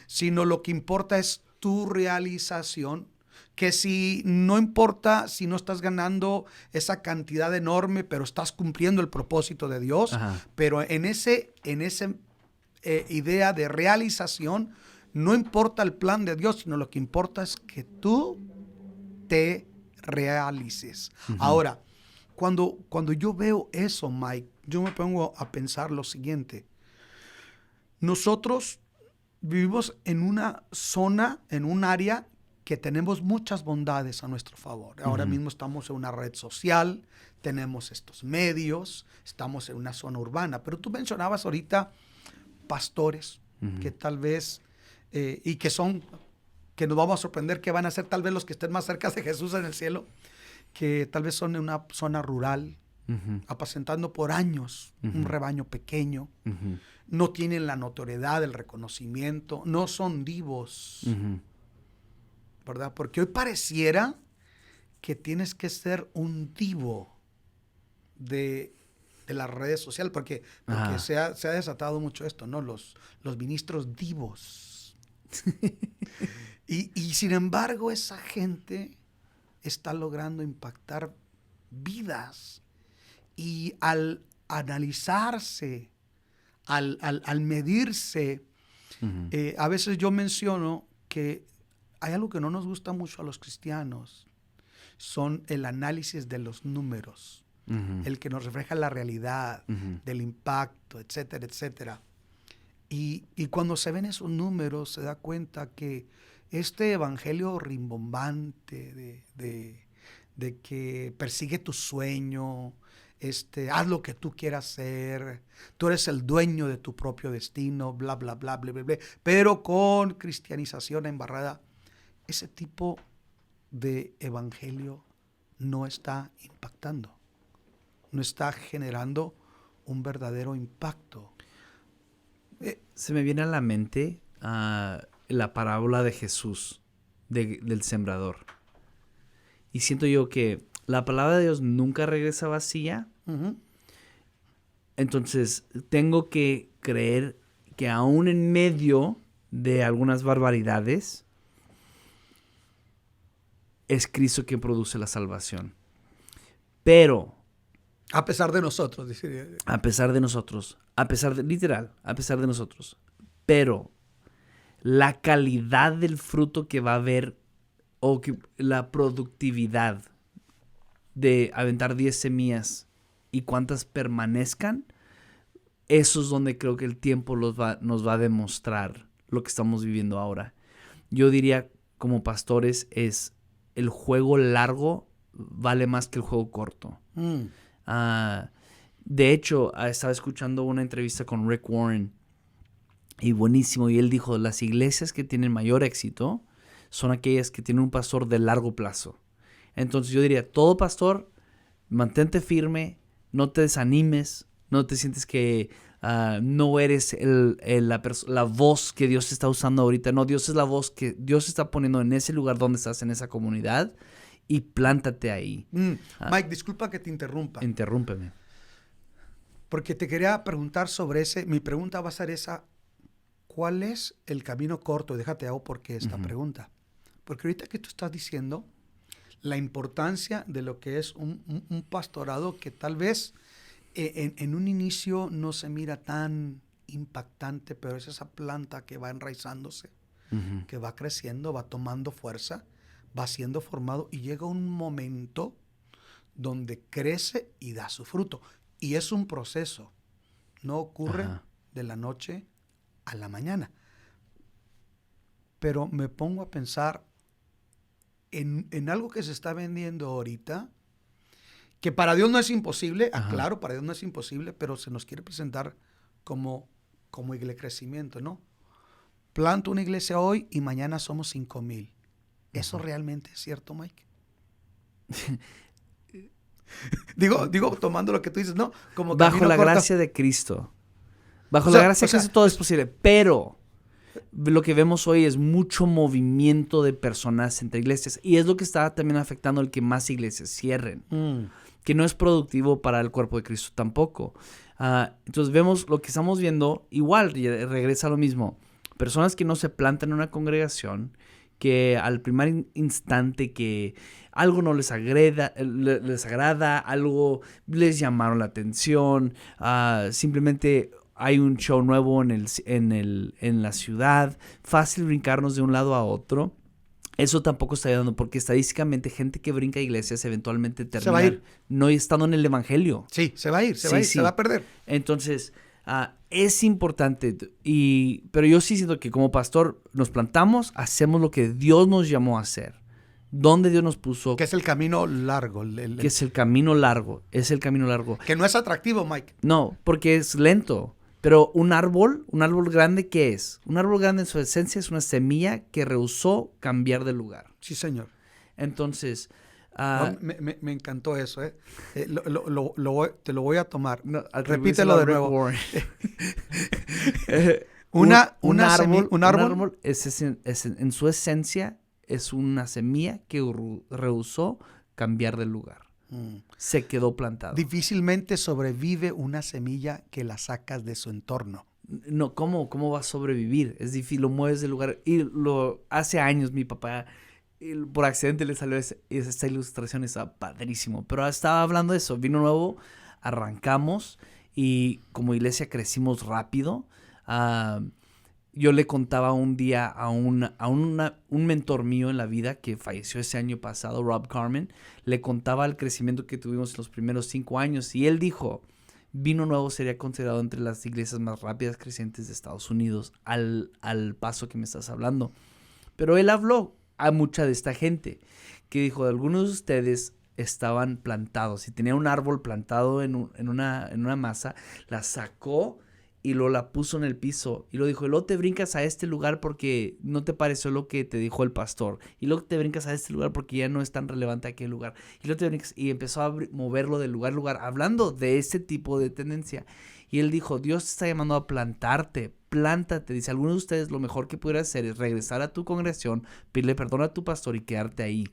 sino lo que importa es tu realización, que si no importa si no estás ganando esa cantidad enorme, pero estás cumpliendo el propósito de Dios. Ajá. Pero en ese idea de realización, no importa el plan de Dios, sino lo que importa es que tú te realices. Ahora, cuando yo veo eso, Mike, yo me pongo a pensar lo siguiente. Nosotros vivimos en una zona, en un área que tenemos muchas bondades a nuestro favor. Ahora mismo estamos en una red social, tenemos estos medios, estamos en una zona urbana, pero tú mencionabas ahorita pastores que tal vez, y que nos vamos a sorprender que van a ser tal vez los que estén más cerca de Jesús en el cielo, que tal vez son en una zona rural, apacentando por años un rebaño pequeño, no tienen la notoriedad, el reconocimiento, no son divos, ¿verdad? Porque hoy pareciera que tienes que ser un divo de las redes sociales, porque se ha desatado mucho esto, ¿no? Los ministros divos. y sin embargo, esa gente está logrando impactar vidas. Y al analizarse, al medirse, a veces yo menciono que hay algo que no nos gusta mucho a los cristianos, son el análisis de los números, el que nos refleja la realidad, del impacto, etcétera, etcétera. Y cuando se ven esos números se da cuenta que este evangelio rimbombante de que persigue tu sueño, haz lo que tú quieras hacer, tú eres el dueño de tu propio destino, bla, bla, bla, bla, bla, bla, pero con cristianización embarrada, ese tipo de evangelio no está impactando, no está generando un verdadero impacto. Se me viene a la mente la parábola de Jesús, del sembrador. Y siento yo que la palabra de Dios nunca regresa vacía. Entonces, tengo que creer que aún en medio de algunas barbaridades, es Cristo quien produce la salvación. Pero A pesar de nosotros, dice. a pesar de nosotros, a pesar de nosotros, pero la calidad del fruto que va a haber, o que la productividad de aventar 10 semillas y cuántas permanezcan, eso es donde creo que el tiempo nos va a demostrar lo que estamos viviendo ahora. Yo diría, como pastores, es el juego largo vale más que el juego corto. De hecho, estaba escuchando una entrevista con Rick Warren y buenísimo, y él dijo, las iglesias que tienen mayor éxito son aquellas que tienen un pastor de largo plazo. Entonces yo diría, todo pastor, mantente firme, no te desanimes, no te sientes que no eres la voz que Dios está usando ahorita. No, Dios es la voz que Dios está poniendo en ese lugar donde estás, en esa comunidad, y plántate ahí. Mike, disculpa que te interrumpa. Interrúmpeme. Porque te quería preguntar sobre mi pregunta va a ser esa, ¿cuál es el camino corto? Déjate hago porque esta pregunta. Porque ahorita que tú estás diciendo la importancia de lo que es un pastorado que tal vez en un inicio no se mira tan impactante, pero es esa planta que va enraizándose, que va creciendo, va tomando fuerza, va siendo formado y llega un momento donde crece y da su fruto. Y es un proceso, no ocurre de la noche a la mañana. Pero me pongo a pensar en algo que se está vendiendo ahorita, que para Dios no es imposible, claro, para Dios no es imposible, pero se nos quiere presentar como iglesia crecimiento, ¿no? Planto una iglesia hoy y mañana somos 5,000. ¿Eso realmente es cierto, Mike? digo, tomando lo que tú dices, ¿no? Como bajo la gracia de Cristo. Bajo la gracia de Cristo todo es posible, pero lo que vemos hoy es mucho movimiento de personas entre iglesias, y es lo que está también afectando el que más iglesias cierren, que no es productivo para el cuerpo de Cristo tampoco. Entonces vemos lo que estamos viendo, igual regresa a lo mismo, personas que no se plantan en una congregación, que al primer instante que algo no les agrada, algo les llamaron la atención, simplemente hay un show nuevo en la ciudad, fácil brincarnos de un lado a otro. Eso tampoco está ayudando, porque estadísticamente gente que brinca iglesias eventualmente termina no estando en el evangelio. Sí, se va a ir, se va a perder. Entonces, Es importante, pero yo sí siento que como pastor nos plantamos, hacemos lo que Dios nos llamó a hacer. Donde Dios nos puso. Que es el camino largo. Que es el camino largo. Es el camino largo. Que no es atractivo, Mike. No, porque es lento. Pero un árbol grande, ¿qué es? Un árbol grande en su esencia es una semilla que rehusó cambiar de lugar. Sí, señor. Entonces... No, me encantó eso, ¿eh? Te lo voy a tomar. No, repítelo de nuevo. Un un árbol en su esencia es una semilla que rehusó cambiar de lugar. Se quedó plantado. Difícilmente sobrevive una semilla que la sacas de su entorno. No, ¿cómo va a sobrevivir? Es difícil, lo mueves del lugar. Hace años mi papá, por accidente le salió esta ilustración, estaba padrísimo. Pero estaba hablando de eso, vino nuevo, arrancamos y como iglesia crecimos rápido. Yo le contaba un día a un mentor mío en la vida que falleció ese año pasado, Rob Carmen. Le contaba el crecimiento que tuvimos en los primeros 5 años y él dijo, Vino Nuevo sería considerado entre las iglesias más rápidas crecientes de Estados Unidos al paso que me estás hablando. Pero él habló a mucha de esta gente que dijo, algunos de ustedes estaban plantados y tenía un árbol plantado en una masa, la sacó y luego la puso en el piso. Y luego dijo, y luego te brincas a este lugar porque no te pareció lo que te dijo el pastor. Y luego te brincas a este lugar porque ya no es tan relevante aquel lugar. Y luego te brincas y empezó a moverlo de lugar a lugar, hablando de ese tipo de tendencia. Y él dijo, Dios te está llamando a plantarte, plántate. Dice, algunos de ustedes lo mejor que pudieras hacer es regresar a tu congregación, pedirle perdón a tu pastor y quedarte ahí.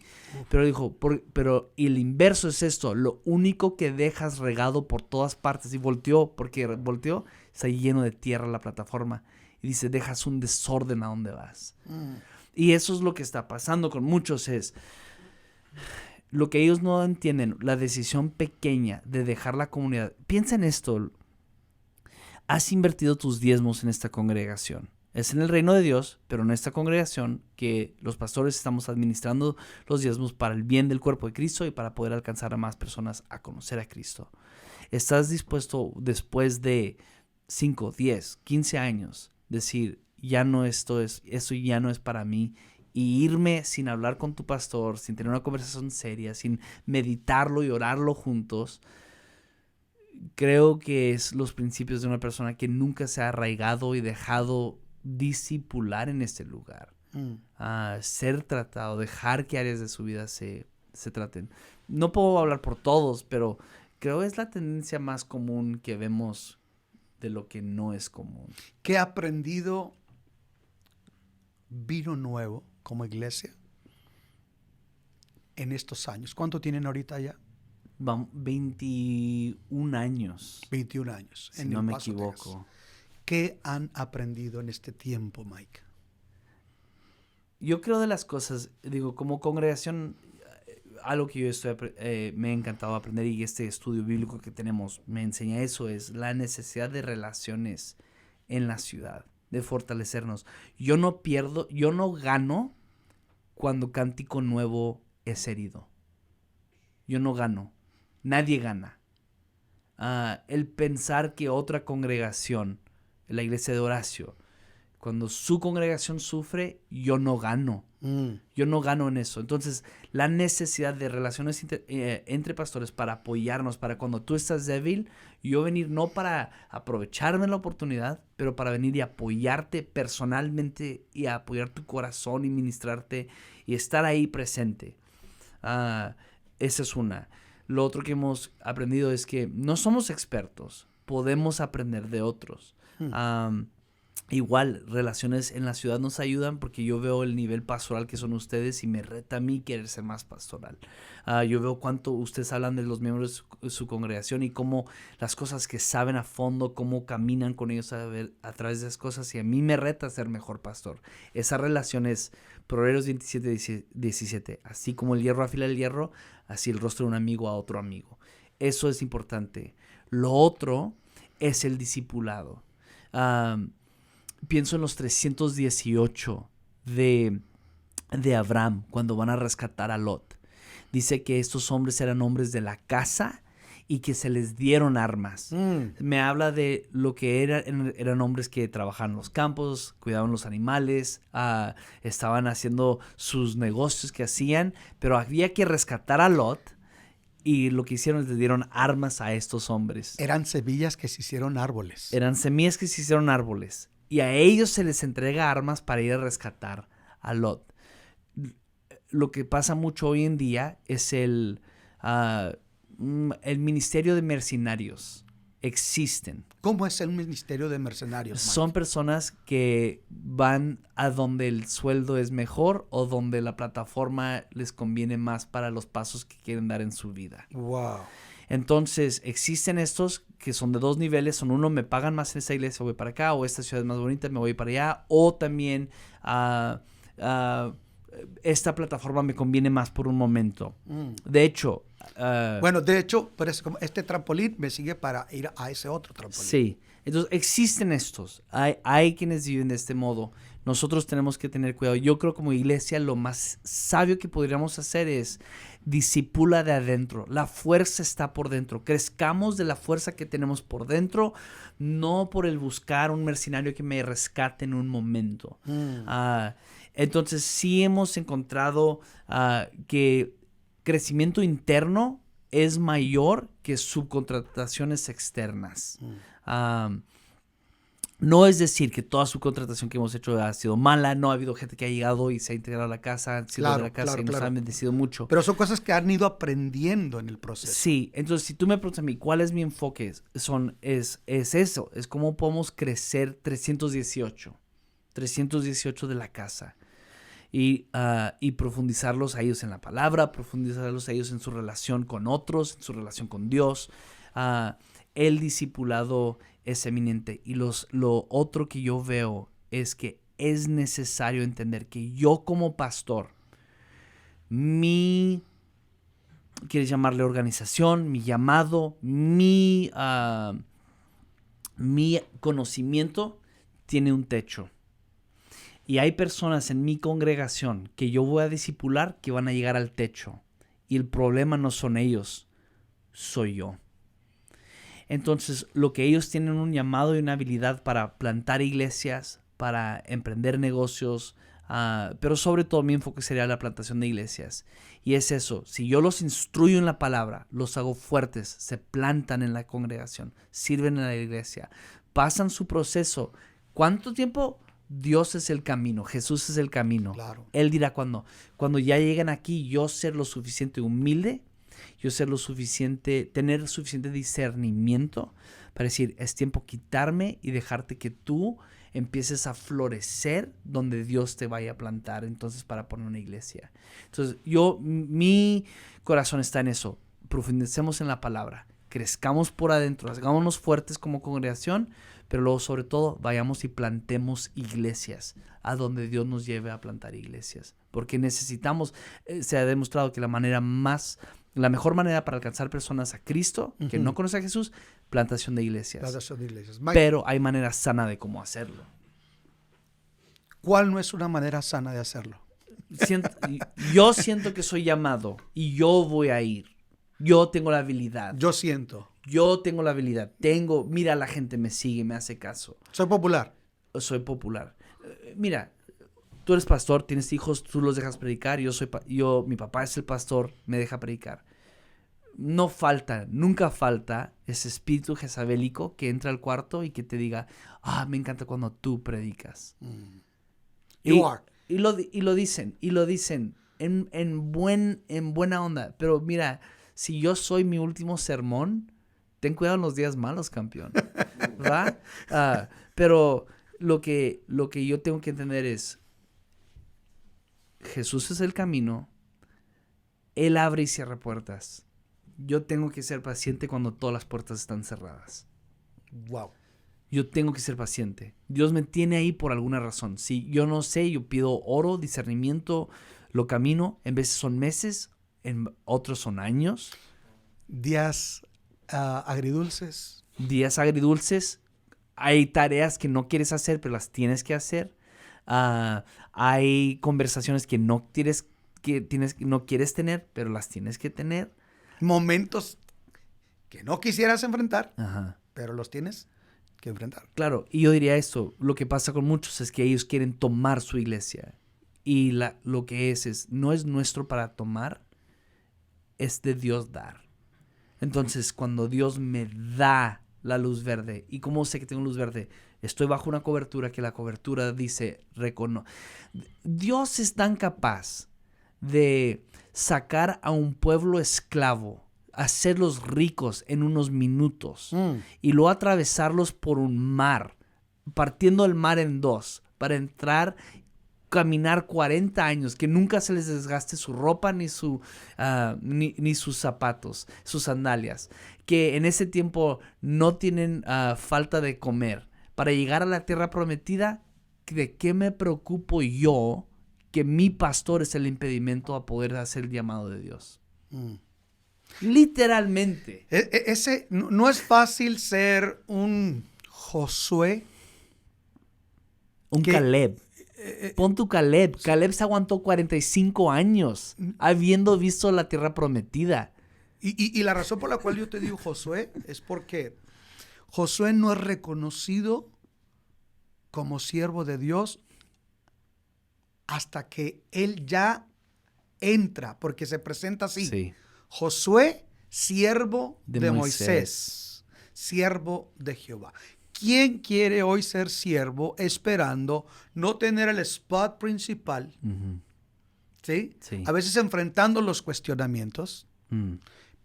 Pero dijo, pero el inverso es esto, lo único que dejas regado por todas partes. Y volteó, está lleno de tierra la plataforma. Y dice, dejas un desorden a donde vas. Y eso es lo que está pasando con muchos, es lo que ellos no entienden, la decisión pequeña de dejar la comunidad. Piensa en esto. Has invertido tus diezmos en esta congregación. Es en el reino de Dios, pero en esta congregación que los pastores estamos administrando los diezmos para el bien del cuerpo de Cristo y para poder alcanzar a más personas a conocer a Cristo. ¿Estás dispuesto después de 5, 10, 15 años decir, eso ya no es para mí, y irme sin hablar con tu pastor, sin tener una conversación seria, sin meditarlo y orarlo juntos? Creo que es los principios de una persona que nunca se ha arraigado y dejado discipular en este lugar. Ser tratado, dejar que áreas de su vida se traten. No puedo hablar por todos, pero creo que es la tendencia más común que vemos de lo que no es común. ¿Qué ha aprendido Vino Nuevo como iglesia en estos años? ¿Cuánto tienen ahorita ya? 21 años. 21 años. Si no me equivoco. ¿Qué han aprendido en este tiempo, Mike? Yo creo de las cosas, como congregación, algo que yo me ha encantado aprender y este estudio bíblico que tenemos me enseña eso, es la necesidad de relaciones en la ciudad, de fortalecernos. Yo no gano cuando Cántico Nuevo es herido. Yo no gano. Nadie gana. El pensar que otra congregación, la iglesia de Horacio, cuando su congregación sufre, yo no gano. Yo no gano en eso. Entonces, la necesidad de relaciones entre pastores para apoyarnos, para cuando tú estás débil, yo venir no para aprovecharme la oportunidad, pero para venir y apoyarte personalmente y apoyar tu corazón y ministrarte y estar ahí presente. Esa es una. Lo otro que hemos aprendido es que no somos expertos, podemos aprender de otros. Igual, relaciones en la ciudad nos ayudan porque yo veo el nivel pastoral que son ustedes y me reta a mí querer ser más pastoral. Yo veo cuánto ustedes hablan de los miembros de su congregación y cómo las cosas que saben a fondo, cómo caminan con ellos a través de esas cosas, y a mí me reta ser mejor pastor. Esa relación es Proverbios 27:17. Así como el hierro afila el hierro, así el rostro de un amigo a otro amigo. Eso es importante. Lo otro es el discipulado. Pienso en los 318 de Abraham cuando van a rescatar a Lot. Dice que estos hombres eran hombres de la casa y que se les dieron armas. Me habla de lo que eran hombres que trabajaban en los campos, cuidaban los animales, estaban haciendo sus negocios que hacían, pero había que rescatar a Lot. Y lo que hicieron es le dieron armas a estos hombres. Eran semillas que se hicieron árboles. Eran semillas que se hicieron árboles. Y a ellos se les entrega armas para ir a rescatar a Lot. Lo que pasa mucho hoy en día es el ministerio de mercenarios. Existen. ¿Cómo es el ministerio de mercenarios, Mike? Son personas que van a donde el sueldo es mejor o donde la plataforma les conviene más para los pasos que quieren dar en su vida. Wow. Entonces, existen estos que son de dos niveles. Son uno, me pagan más en esta iglesia, voy para acá, o esta ciudad es más bonita, me voy para allá. O también, esta plataforma me conviene más por un momento. De hecho... bueno, de hecho, parece como este trampolín me sigue para ir a ese otro trampolín. Sí. Entonces, existen estos. Hay quienes viven de este modo. Nosotros tenemos que tener cuidado. Yo creo como iglesia lo más sabio que podríamos hacer es discipula de adentro. La fuerza está por dentro. Crezcamos de la fuerza que tenemos por dentro, no por el buscar un mercenario que me rescate en un momento. Entonces, sí hemos encontrado que crecimiento interno es mayor que subcontrataciones externas. No es decir que toda subcontratación que hemos hecho ha sido mala. No ha habido gente que ha llegado y se ha integrado a la casa, han sido de la casa y nos han bendecido mucho. Pero son cosas que han ido aprendiendo en el proceso. Sí, entonces si tú me preguntas a mí cuál es mi enfoque, es eso, es cómo podemos crecer 318 de la casa. Y profundizarlos a ellos en la palabra, profundizarlos a ellos en su relación con otros, en su relación con Dios. El discipulado es eminente. Y lo otro que yo veo es que es necesario entender que yo como pastor, ¿quieres llamarle organización? Mi llamado, mi conocimiento tiene un techo. Y hay personas en mi congregación que yo voy a discipular que van a llegar al techo. Y el problema no son ellos, soy yo. Entonces, lo que ellos tienen un llamado y una habilidad para plantar iglesias, para emprender negocios, pero sobre todo mi enfoque sería la plantación de iglesias. Y es eso, si yo los instruyo en la palabra, los hago fuertes, se plantan en la congregación, sirven en la iglesia, pasan su proceso. ¿Cuánto tiempo? Dios es el camino, Jesús es el camino. Claro. Él dirá cuando ya lleguen aquí, yo ser lo suficiente humilde, yo ser lo suficiente, tener suficiente discernimiento para decir, es tiempo quitarme y dejarte que tú empieces a florecer donde Dios te vaya a plantar, entonces para poner una iglesia. Entonces mi corazón está en eso, profundicemos en la palabra, crezcamos por adentro, hagámonos fuertes como congregación, pero luego sobre todo vayamos y plantemos iglesias a donde Dios nos lleve a plantar iglesias. Porque necesitamos, se ha demostrado que la mejor manera para alcanzar personas a Cristo, que no conocen a Jesús, plantación de iglesias. Plantación de iglesias. Mike, Pero hay manera sana de cómo hacerlo. ¿cuál no es una manera sana de hacerlo? Yo siento que soy llamado y yo voy a ir. Yo tengo la habilidad. Yo tengo la habilidad. Mira, la gente me sigue, me hace caso. Soy popular. Soy popular. Mira, tú eres pastor, tienes hijos, tú los dejas predicar. Mi papá es el pastor, me deja predicar. Nunca falta ese espíritu jezabelico que entra al cuarto y que te diga, me encanta cuando tú predicas. Y lo dicen en buena onda. Pero mira, si yo soy mi último sermón, ten cuidado en los días malos, campeón. ¿Va? Pero lo que yo tengo que entender es, Jesús es el camino. Él abre y cierra puertas. Yo tengo que ser paciente cuando todas las puertas están cerradas. Wow. Yo tengo que ser paciente. Dios me tiene ahí por alguna razón. Si yo no sé, yo pido oro, discernimiento, lo camino. En veces son meses, en otros son años. Días agridulces. Días agridulces. Hay tareas que no quieres hacer, pero las tienes que hacer. Hay conversaciones que no quieres tener, pero las tienes que tener. Momentos que no quisieras enfrentar, Ajá. pero los tienes que enfrentar. Claro, y yo diría esto, lo que pasa con muchos es que ellos quieren tomar su iglesia y lo que no es nuestro para tomar, es de Dios dar. Entonces, cuando Dios me da la luz verde, ¿y cómo sé que tengo luz verde? Estoy bajo una cobertura que la cobertura dice, Dios es tan capaz de sacar a un pueblo esclavo, hacerlos ricos en unos minutos y luego atravesarlos por un mar, partiendo el mar en dos, para entrar, caminar 40 años, que nunca se les desgaste su ropa ni sus zapatos, sus sandalias, que en ese tiempo no tienen falta de comer, para llegar a la tierra prometida. ¿De qué me preocupo yo que mi pastor es el impedimento a poder hacer el llamado de Dios? Literalmente. Ese no es fácil ser un Josué. Un ¿Qué? Caleb. Pon tu Caleb. Caleb se aguantó 45 años habiendo visto la tierra prometida. Y la razón por la cual yo te digo Josué es porque Josué no es reconocido como siervo de Dios hasta que él ya entra, porque se presenta así. Sí. Josué, siervo de De Moisés, siervo de Jehová. ¿Quién quiere hoy ser siervo esperando no tener el spot principal? ¿Sí? Sí. A veces enfrentando los cuestionamientos,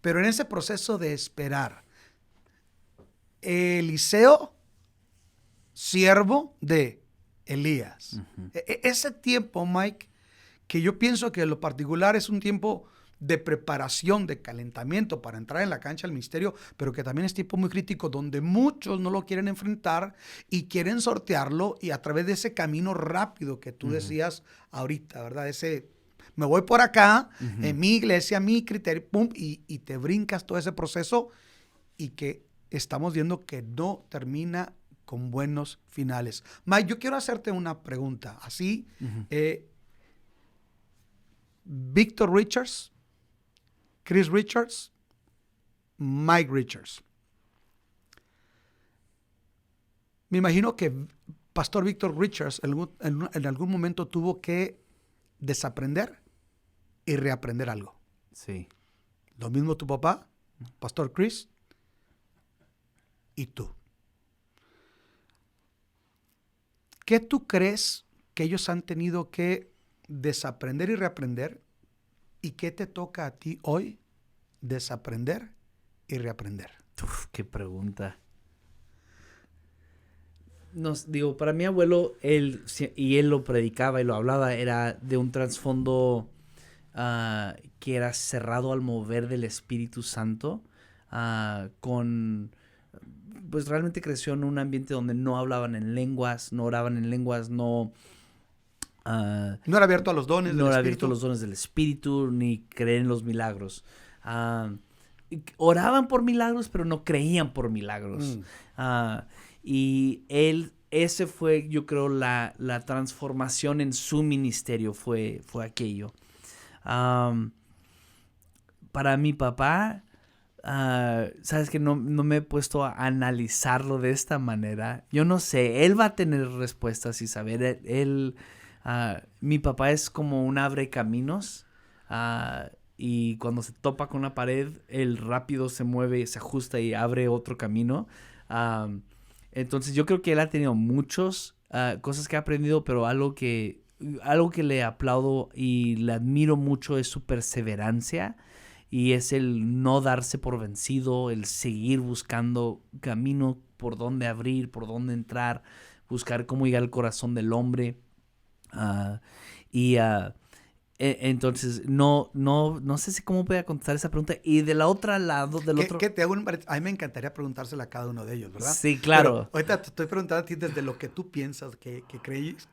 pero en ese proceso de esperar, Eliseo, siervo de Elías. Ese tiempo, Mike, que yo pienso que en lo particular es un tiempo de preparación, de calentamiento para entrar en la cancha del ministerio, pero que también es tiempo muy crítico donde muchos no lo quieren enfrentar y quieren sortearlo, y a través de ese camino rápido que tú decías ahorita, ¿verdad? Ese, me voy por acá, en mi iglesia, mi criterio, pum, y te brincas todo ese proceso, y que estamos viendo que no termina con buenos finales. Mike, yo quiero hacerte una pregunta. Así, Victor Richards, Chris Richards, Mike Richards. Me imagino que Pastor Victor Richards en algún momento tuvo que desaprender y reaprender algo. Sí. Lo mismo tu papá, Pastor Chris, y tú. ¿Qué tú crees que ellos han tenido que desaprender y reaprender? ¿Y qué te toca a ti hoy desaprender y reaprender? Uf, qué pregunta. Para mi abuelo, él lo predicaba y lo hablaba, era de un trasfondo que era cerrado al mover del Espíritu Santo, pues realmente creció en un ambiente donde no hablaban en lenguas, no oraban en lenguas, no era abierto a los dones del era Espíritu. abierto a los dones del Espíritu, ni creer en los milagros. Oraban por milagros, pero no creían por milagros. Y ese fue, yo creo, la transformación en su ministerio fue aquello. Para mi papá, sabes que no me he puesto a analizarlo de esta manera. Yo no sé, él va a tener respuestas y saber. Mi papá es como un abre caminos, y cuando se topa con una pared, él rápido se mueve, se ajusta y abre otro camino. Entonces yo creo que él ha tenido muchas cosas que ha aprendido, pero algo que le aplaudo y le admiro mucho es su perseverancia, y es el no darse por vencido, el seguir buscando camino por dónde abrir, por dónde entrar, buscar cómo llegar al corazón del hombre. Entonces no sé si cómo voy a contestar esa pregunta. Y del otro lado, ¿Qué te hago a mí me encantaría preguntársela a cada uno de ellos, ¿verdad? Sí, claro. Pero ahorita te estoy preguntando a ti desde lo que tú piensas que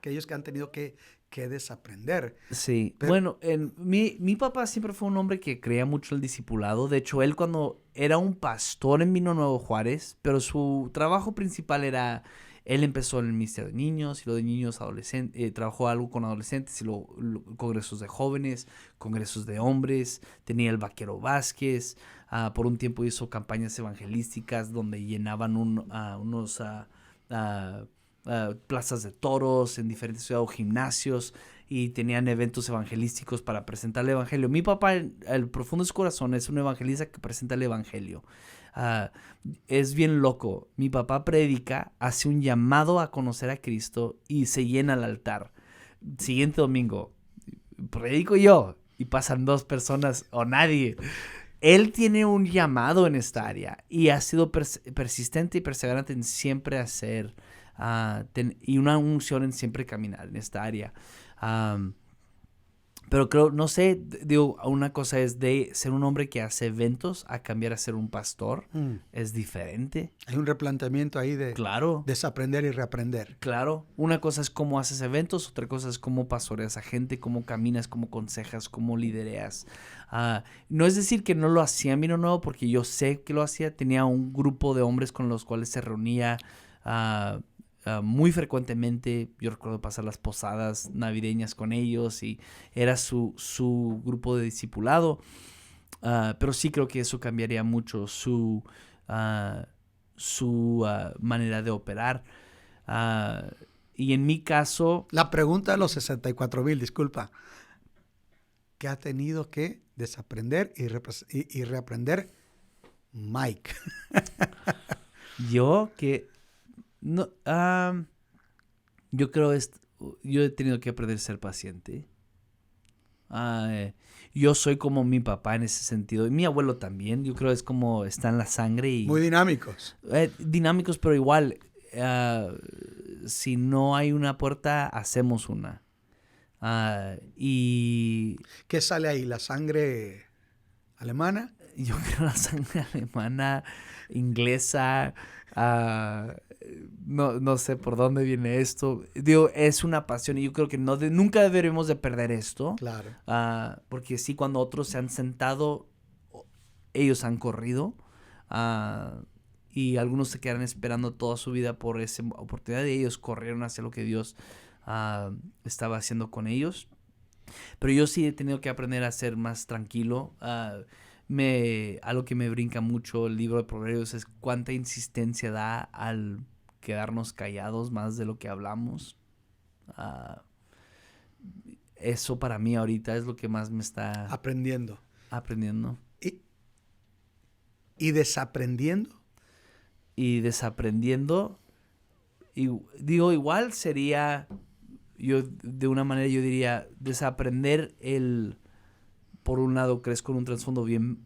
ellos que han tenido que desaprender. Sí, Pero, bueno, mi papá siempre fue un hombre que creía mucho el discipulado. De hecho, él cuando era un pastor en Vino Nuevo Juárez, pero su trabajo principal era Él empezó en el ministerio de niños y lo de niños adolescentes, trabajó algo con adolescentes y congresos de jóvenes, congresos de hombres, tenía el Vaquero Vázquez, por un tiempo hizo campañas evangelísticas donde llenaban unos plazas de toros en diferentes ciudades o gimnasios y tenían eventos evangelísticos para presentar el evangelio. Mi papá, el profundo de su corazón, es un evangelista que presenta el evangelio. Es bien loco. Mi papá predica, hace un llamado a conocer a Cristo y se llena el altar. Siguiente domingo, predico yo y pasan 2 personas o nadie. Él tiene un llamado en esta área y ha sido persistente y perseverante en siempre hacer y una unción en siempre caminar en esta área. Pero creo, no sé, digo, una cosa es de ser un hombre que hace eventos a cambiar a ser un pastor. Es diferente. Hay un replanteamiento ahí de Claro. desaprender y reaprender. Claro. Una cosa es cómo haces eventos, otra cosa es cómo pastoreas a gente, cómo caminas, cómo aconsejas, cómo lidereas. No es decir que no lo hacía en Vino Nuevo, porque yo sé que lo hacía. Tenía un grupo de hombres con los cuales se reunía muy frecuentemente. Yo recuerdo pasar las posadas navideñas con ellos y era su grupo de discipulado. Pero sí creo que eso cambiaría mucho su manera de operar. Y en mi caso... La pregunta de los 64,000, disculpa. ¿Qué ha tenido que desaprender y reaprender Mike? Yo que... No, yo creo yo he tenido que aprender a ser paciente. Yo soy como mi papá en ese sentido. Y mi abuelo también. Yo creo es como está en la sangre. Y, muy dinámicos. Dinámicos, pero igual. Si no hay una puerta, hacemos una. Y... ¿Qué sale ahí? ¿La sangre alemana? Yo creo la sangre alemana, inglesa... no sé por dónde viene esto. Digo, es una pasión y yo creo que nunca deberemos de perder esto. Claro. Porque sí, cuando otros se han sentado, ellos han corrido. Y algunos se quedan esperando toda su vida por esa oportunidad y ellos corrieron hacia lo que Dios estaba haciendo con ellos. Pero yo sí he tenido que aprender a ser más tranquilo. Algo que me brinca mucho el libro de Proverbios es cuánta insistencia da al quedarnos callados más de lo que hablamos. Eso para mí ahorita es lo que más me está aprendiendo. Y desaprendiendo. Y desaprendiendo. Y digo, igual sería, de una manera yo diría, desaprender por un lado, crees con un trasfondo bien,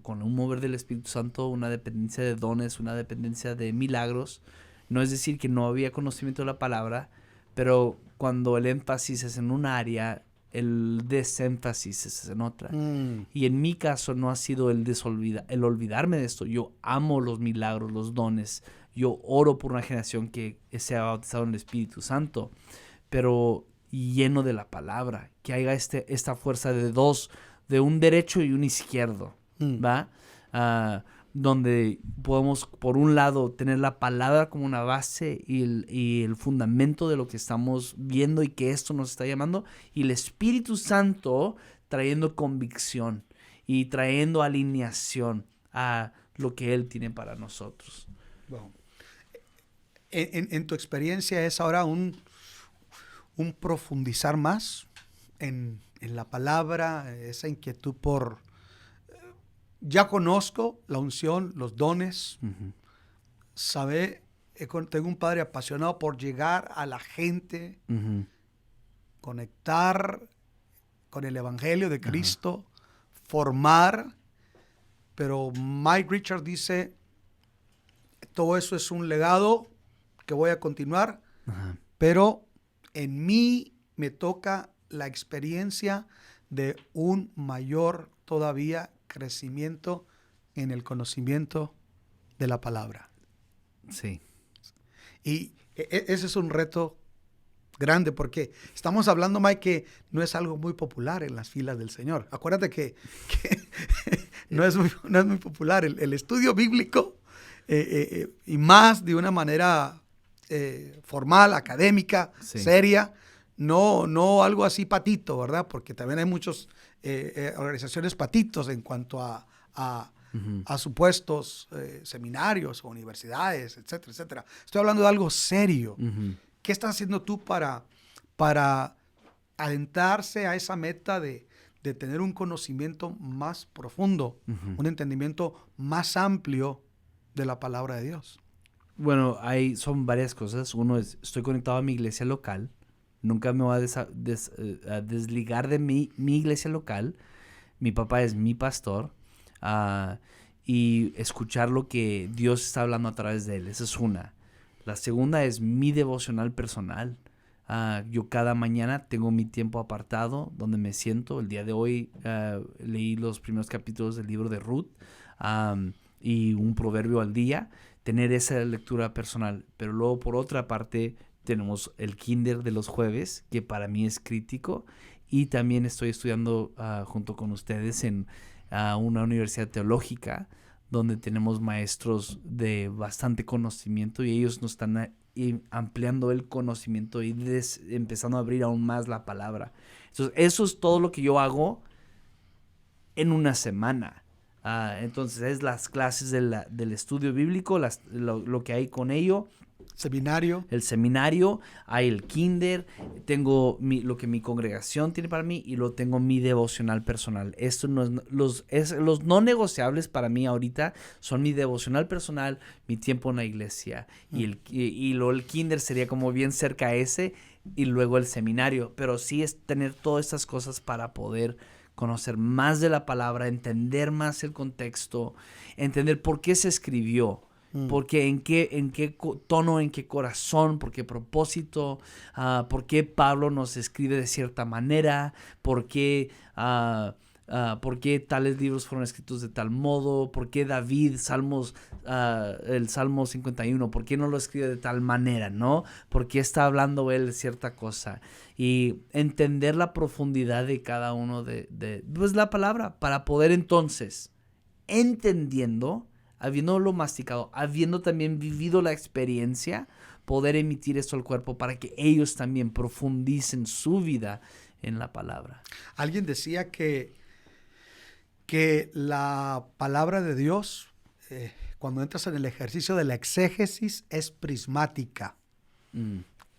con un mover del Espíritu Santo, una dependencia de dones, una dependencia de milagros. No es decir que no había conocimiento de la palabra, pero cuando el énfasis es en un área, el desénfasis es en otra. Y en mi caso no ha sido el olvidarme de esto. Yo amo los milagros, los dones. Yo oro por una generación que se ha bautizado en el Espíritu Santo, pero lleno de la palabra, que haya esta fuerza de un derecho y un izquierdo, ¿va? Donde podemos, por un lado, tener la palabra como una base y el fundamento de lo que estamos viendo y que esto nos está llamando, y el Espíritu Santo trayendo convicción y trayendo alineación a lo que Él tiene para nosotros. Bueno, en tu experiencia es ahora un profundizar más en la palabra, esa inquietud por... Ya conozco la unción, los dones. Tengo un padre apasionado por llegar a la gente, conectar con el Evangelio de Cristo, formar. Pero Mike Richards dice, todo eso es un legado que voy a continuar, pero en mí me toca la experiencia de un mayor todavía crecimiento en el conocimiento de la palabra. Sí. Y ese es un reto grande porque estamos hablando, Mike, que no es algo muy popular en las filas del Señor. Acuérdate que no es muy popular el estudio bíblico y más de una manera formal, académica, Sí. seria, no algo así patito, ¿verdad? Porque también hay muchas organizaciones patitos en cuanto a supuestos seminarios o universidades, etcétera, etcétera. Estoy hablando de algo serio. Ujú. ¿Qué estás haciendo tú para adentrarse a esa meta de tener un conocimiento más profundo, un entendimiento más amplio de la palabra de Dios? Bueno, son varias cosas. Uno es, estoy conectado a mi iglesia local. Nunca me voy a desligar de mi iglesia local. Mi papá es mi pastor. Y escuchar lo que Dios está hablando a través de él. Esa es una. La segunda es mi devocional personal. Yo cada mañana tengo mi tiempo apartado donde me siento. El día de hoy leí los primeros capítulos del libro de Ruth y un proverbio al día. Tener esa lectura personal. Pero luego, por otra parte, tenemos el kinder de los jueves, que para mí es crítico. Y también estoy estudiando junto con ustedes en una universidad teológica, donde tenemos maestros de bastante conocimiento y ellos nos están ampliando el conocimiento y empezando a abrir aún más la palabra. Entonces, eso es todo lo que yo hago en una semana. Entonces, es las clases del estudio bíblico, lo que hay con ello. Seminario. El seminario, hay el kinder, tengo lo que mi congregación tiene para mí y lo tengo mi devocional personal. Esto no es, los no negociables para mí ahorita son mi devocional personal, mi tiempo en la iglesia y luego el kinder sería como bien cerca a ese y luego el seminario. Pero sí es tener todas estas cosas para poder conocer más de la palabra, entender más el contexto, entender por qué se escribió. Porque en qué tono, en qué corazón, por qué propósito, por qué Pablo nos escribe de cierta manera, por qué tales libros fueron escritos de tal modo, por qué David, el Salmo 51, por qué no lo escribe de tal manera, ¿no? Por qué está hablando él de cierta cosa. Y entender la profundidad de cada uno de la palabra para poder entonces, entendiendo, habiéndolo masticado, habiendo también vivido la experiencia, poder emitir esto al cuerpo para que ellos también profundicen su vida en la palabra. Alguien decía que la palabra de Dios, cuando entras en el ejercicio de la exégesis, es prismática.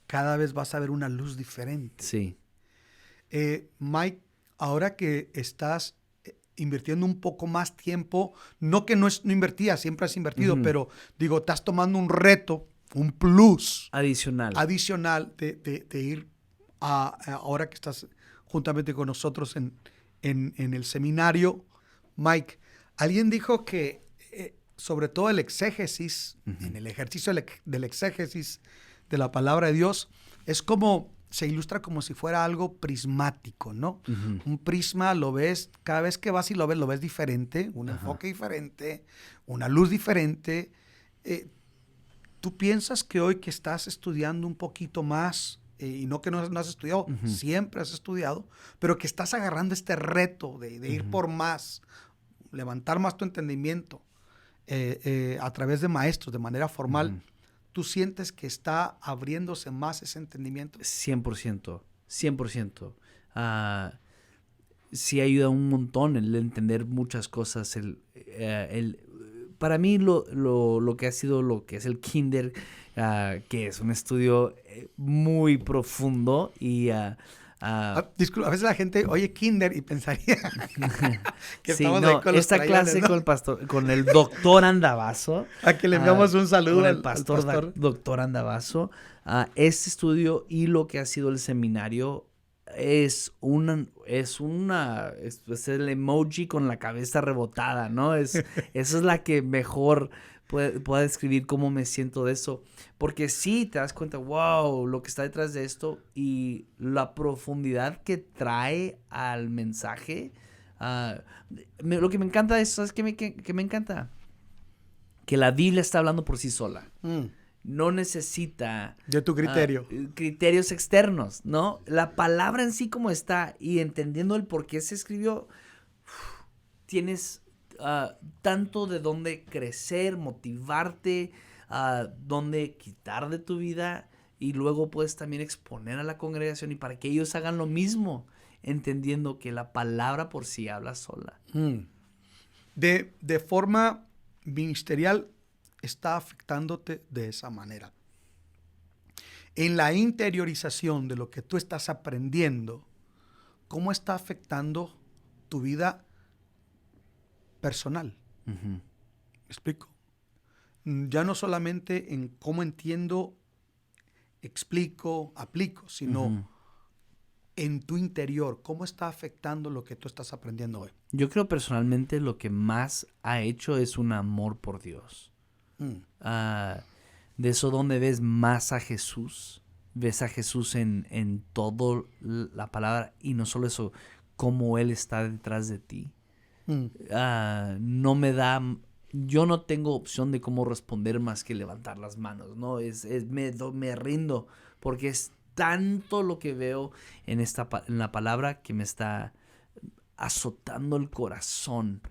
Cada vez vas a ver una luz diferente. Sí. Mike, ahora que estás invirtiendo un poco más tiempo, no que no invertías, siempre has invertido, pero digo, estás tomando un reto, un plus adicional de ir ahora que estás juntamente con nosotros en el seminario. Mike, alguien dijo que sobre todo el exégesis, en el ejercicio del exégesis de la palabra de Dios, se ilustra como si fuera algo prismático, ¿no? Un prisma lo ves, cada vez que vas y lo ves diferente, un enfoque diferente, una luz diferente. ¿Tú piensas que hoy que estás estudiando un poquito más, y no que no has estudiado, siempre has estudiado, pero que estás agarrando este reto de ir por más, levantar más tu entendimiento a través de maestros, de manera formal, ¿tú sientes que está abriéndose más ese entendimiento? 100%. Sí ayuda un montón el entender muchas cosas. Para mí lo que ha sido lo que es el kinder, que es un estudio muy profundo y... disculpa, a veces la gente oye kinder y pensaría que sí, estamos ahí con los esta trayanes, clase ¿no? con el doctor Andavazo. A que le enviamos un saludo con el al pastor. Doctor Andavazo. Este estudio y lo que ha sido el seminario es el emoji con la cabeza rebotada, ¿no? Esa es la que mejor pueda describir cómo me siento de eso. Porque sí, te das cuenta, wow, lo que está detrás de esto y la profundidad que trae al mensaje. Lo que me encanta es, ¿sabes qué me encanta? Que la Biblia está hablando por sí sola. No necesita... de tu criterio. Criterios externos, ¿no? La palabra en sí como está y entendiendo el por qué se escribió, tienes tanto de dónde crecer, motivarte, dónde quitar de tu vida y luego puedes también exponer a la congregación y para que ellos hagan lo mismo, entendiendo que la palabra por sí habla sola. De forma ministerial está afectándote de esa manera. En la interiorización de lo que tú estás aprendiendo, ¿cómo está afectando tu vida personal? ¿Me explico? Ya no solamente en cómo entiendo, explico, aplico, sino en tu interior, ¿cómo está afectando lo que tú estás aprendiendo hoy? Yo creo personalmente lo que más ha hecho es un amor por Dios. De eso donde ves más a Jesús. Ves a Jesús en todo la palabra y no solo eso, cómo Él está detrás de ti. No me da... Yo no tengo opción de cómo responder más que levantar las manos, ¿no? Me rindo porque es tanto lo que veo en la palabra que me está azotando el corazón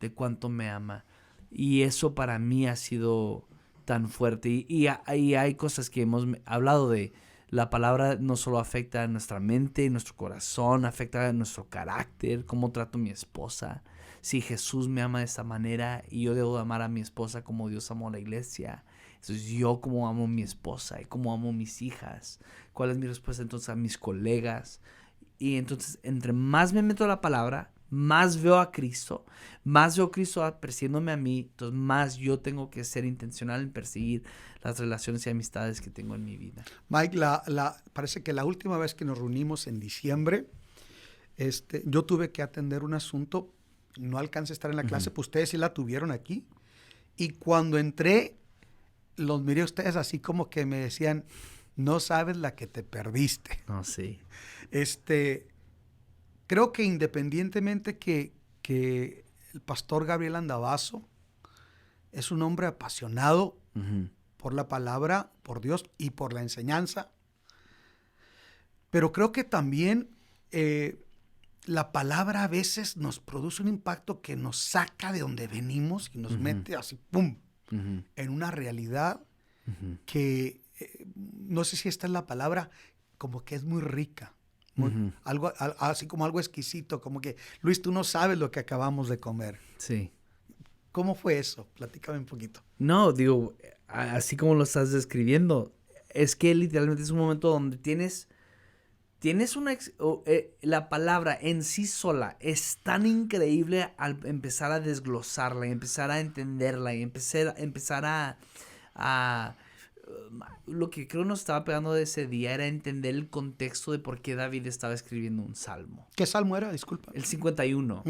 de cuánto me ama. Y eso para mí ha sido tan fuerte. Y hay cosas que hemos hablado de. La palabra no solo afecta a nuestra mente, nuestro corazón, afecta a nuestro carácter, cómo trato a mi esposa. Si Jesús me ama de esta manera y yo debo amar a mi esposa como Dios amó a la iglesia. Entonces yo cómo amo a mi esposa y cómo amo a mis hijas. ¿Cuál es mi respuesta entonces a mis colegas? Y entonces entre más me meto a la palabra, más veo a Cristo persiguiéndome a mí, entonces más yo tengo que ser intencional en perseguir las relaciones y amistades que tengo en mi vida. Mike, parece que la última vez que nos reunimos en diciembre, yo tuve que atender un asunto, no alcancé a estar en la clase, pues ustedes sí la tuvieron aquí, y cuando entré, los miré a ustedes así como que me decían, no sabes la que te perdiste. Oh, sí. Creo que independientemente que el pastor Gabriel Andabazo es un hombre apasionado por la palabra, por Dios y por la enseñanza, pero creo que también la palabra a veces nos produce un impacto que nos saca de donde venimos y nos mete así, ¡pum!, en una realidad que, no sé si esta es la palabra, como que es muy rica. Así como algo exquisito, como que, Luis, tú no sabes lo que acabamos de comer. Sí. ¿Cómo fue eso? Platícame un poquito. No, digo, así como lo estás describiendo, es que literalmente es un momento donde tienes la palabra en sí sola es tan increíble al empezar a desglosarla, y empezar a entenderla y empezar a lo que creo nos estaba pegando de ese día era entender el contexto de por qué David estaba escribiendo un salmo. ¿Qué salmo era? Disculpa. El 51.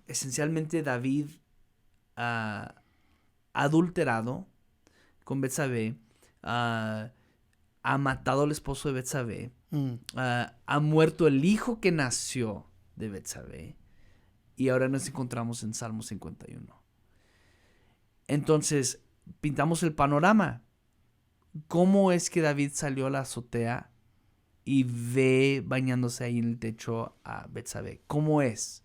Esencialmente David ha adulterado con Betsabé, ha matado al esposo de Betsabé, ha muerto el hijo que nació de Betsabé y ahora nos encontramos en Salmo 51. Entonces, pintamos el panorama. ¿Cómo es que David salió a la azotea y ve bañándose ahí en el techo a Betsabé? ¿Cómo es?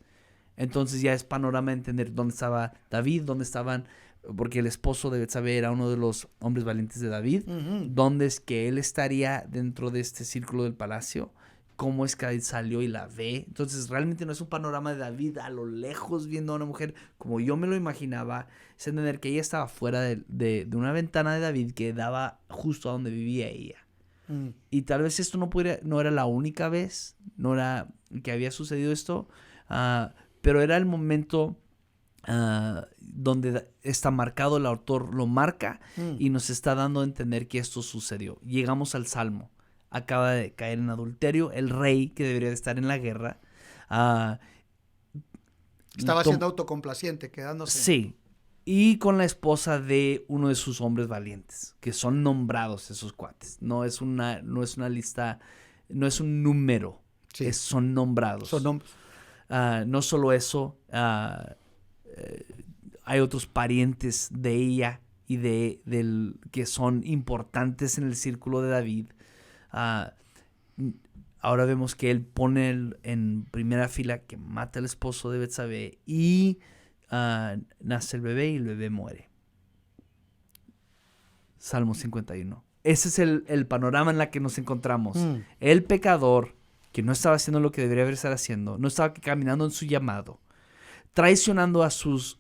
Entonces ya es panorama de entender dónde estaba David, dónde estaban, porque el esposo de Betsabé era uno de los hombres valientes de David, dónde es que él estaría dentro de este círculo del palacio, cómo es que David salió y la ve. Entonces realmente no es un panorama de David a lo lejos viendo a una mujer como yo me lo imaginaba, es entender que ella estaba fuera de una ventana de David que daba justo a donde vivía ella. Y tal vez esto no era la única vez, no era que había sucedido esto, pero era el momento donde está marcado, el autor lo marca y nos está dando a entender que esto sucedió. Llegamos al Salmo. Acaba de caer en adulterio el rey que debería de estar en la guerra. Estaba siendo autocomplaciente, quedándose. Sí. Y con la esposa de uno de sus hombres valientes, que son nombrados esos cuates. No es una lista, no es un número. Sí. Son nombrados. Son nombres. No solo eso, hay otros parientes de ella y que son importantes en el círculo de David. Ahora vemos que él pone en primera fila que mata al esposo de Betsabé y nace el bebé y el bebé muere. Salmo 51. Ese es el panorama en el que nos encontramos. Mm. El pecador, que no estaba haciendo lo que debería estar haciendo, no estaba caminando en su llamado, traicionando a sus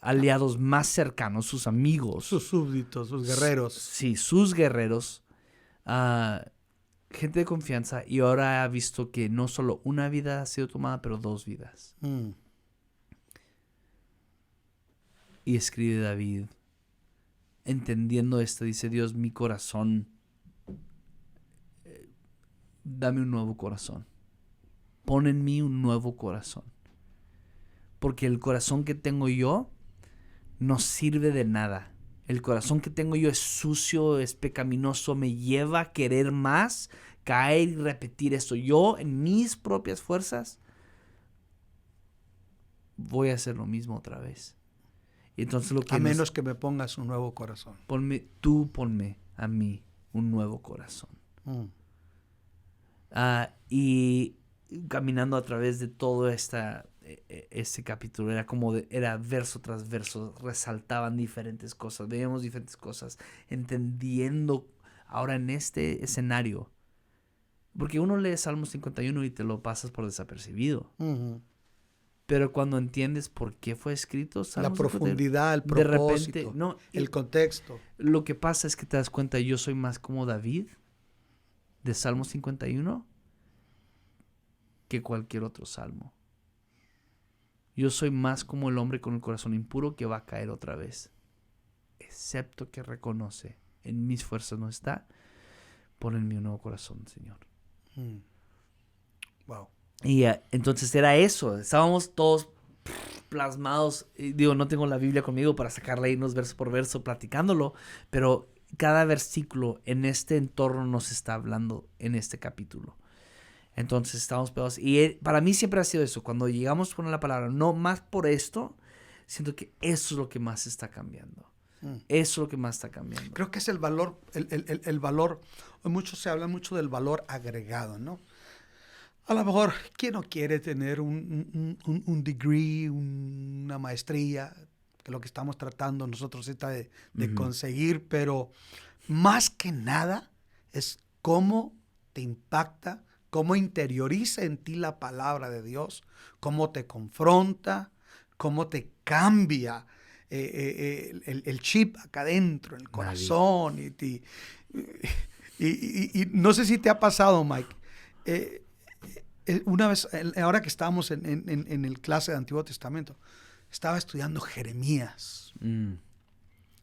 aliados más cercanos, sus amigos. Sus súbditos, sus guerreros. Sí, sus guerreros. Gente de confianza. Y ahora ha visto que no solo una vida ha sido tomada, pero 2 vidas. Mm. Y escribe David, entendiendo esto, dice: Dios, mi corazón, dame un nuevo corazón. Pon en mí un nuevo corazón. Porque el corazón que tengo yo no sirve de nada. El corazón que tengo yo es sucio, es pecaminoso, me lleva a querer más, caer y repetir esto. Yo, en mis propias fuerzas, voy a hacer lo mismo otra vez. Y entonces lo que A menos que me pongas un nuevo corazón. ponme a mí un nuevo corazón. Mm. Y caminando a través de todo este capítulo, era verso tras verso, resaltaban diferentes cosas, veíamos diferentes cosas, entendiendo ahora en este escenario. Porque uno lee Salmo 51 y te lo pasas por desapercibido. Ujú. Pero cuando entiendes por qué fue escrito, Salmo La 51, profundidad, el de propósito, repente, no, el contexto. lo que pasa es que te das cuenta, yo soy más como David de Salmo 51 que cualquier otro salmo. Yo soy más como el hombre con el corazón impuro que va a caer otra vez. Excepto que reconoce, en mis fuerzas no está, pon en mí un nuevo corazón, Señor. Mm. Wow. Y entonces era eso, estábamos todos plasmados. Digo, no tengo la Biblia conmigo para sacarla e irnos verso por verso platicándolo, pero cada versículo en este entorno nos está hablando en este capítulo. Entonces estamos pegados. Y para mí siempre ha sido eso. Cuando llegamos con la palabra, no más por esto, siento que eso es lo que más está cambiando. Eso es lo que más está cambiando. Creo que es el valor, el valor. Hoy se habla mucho del valor agregado, ¿no? A lo mejor, ¿quién no quiere tener un degree, una maestría? Que es lo que estamos tratando nosotros de conseguir, pero más que nada es cómo te impacta, cómo interioriza en ti la palabra de Dios, cómo te confronta, cómo te cambia el chip acá adentro, el corazón. Y no sé si te ha pasado, Mike. Una vez, ahora que estábamos en el clase de Antiguo Testamento, estaba estudiando Jeremías.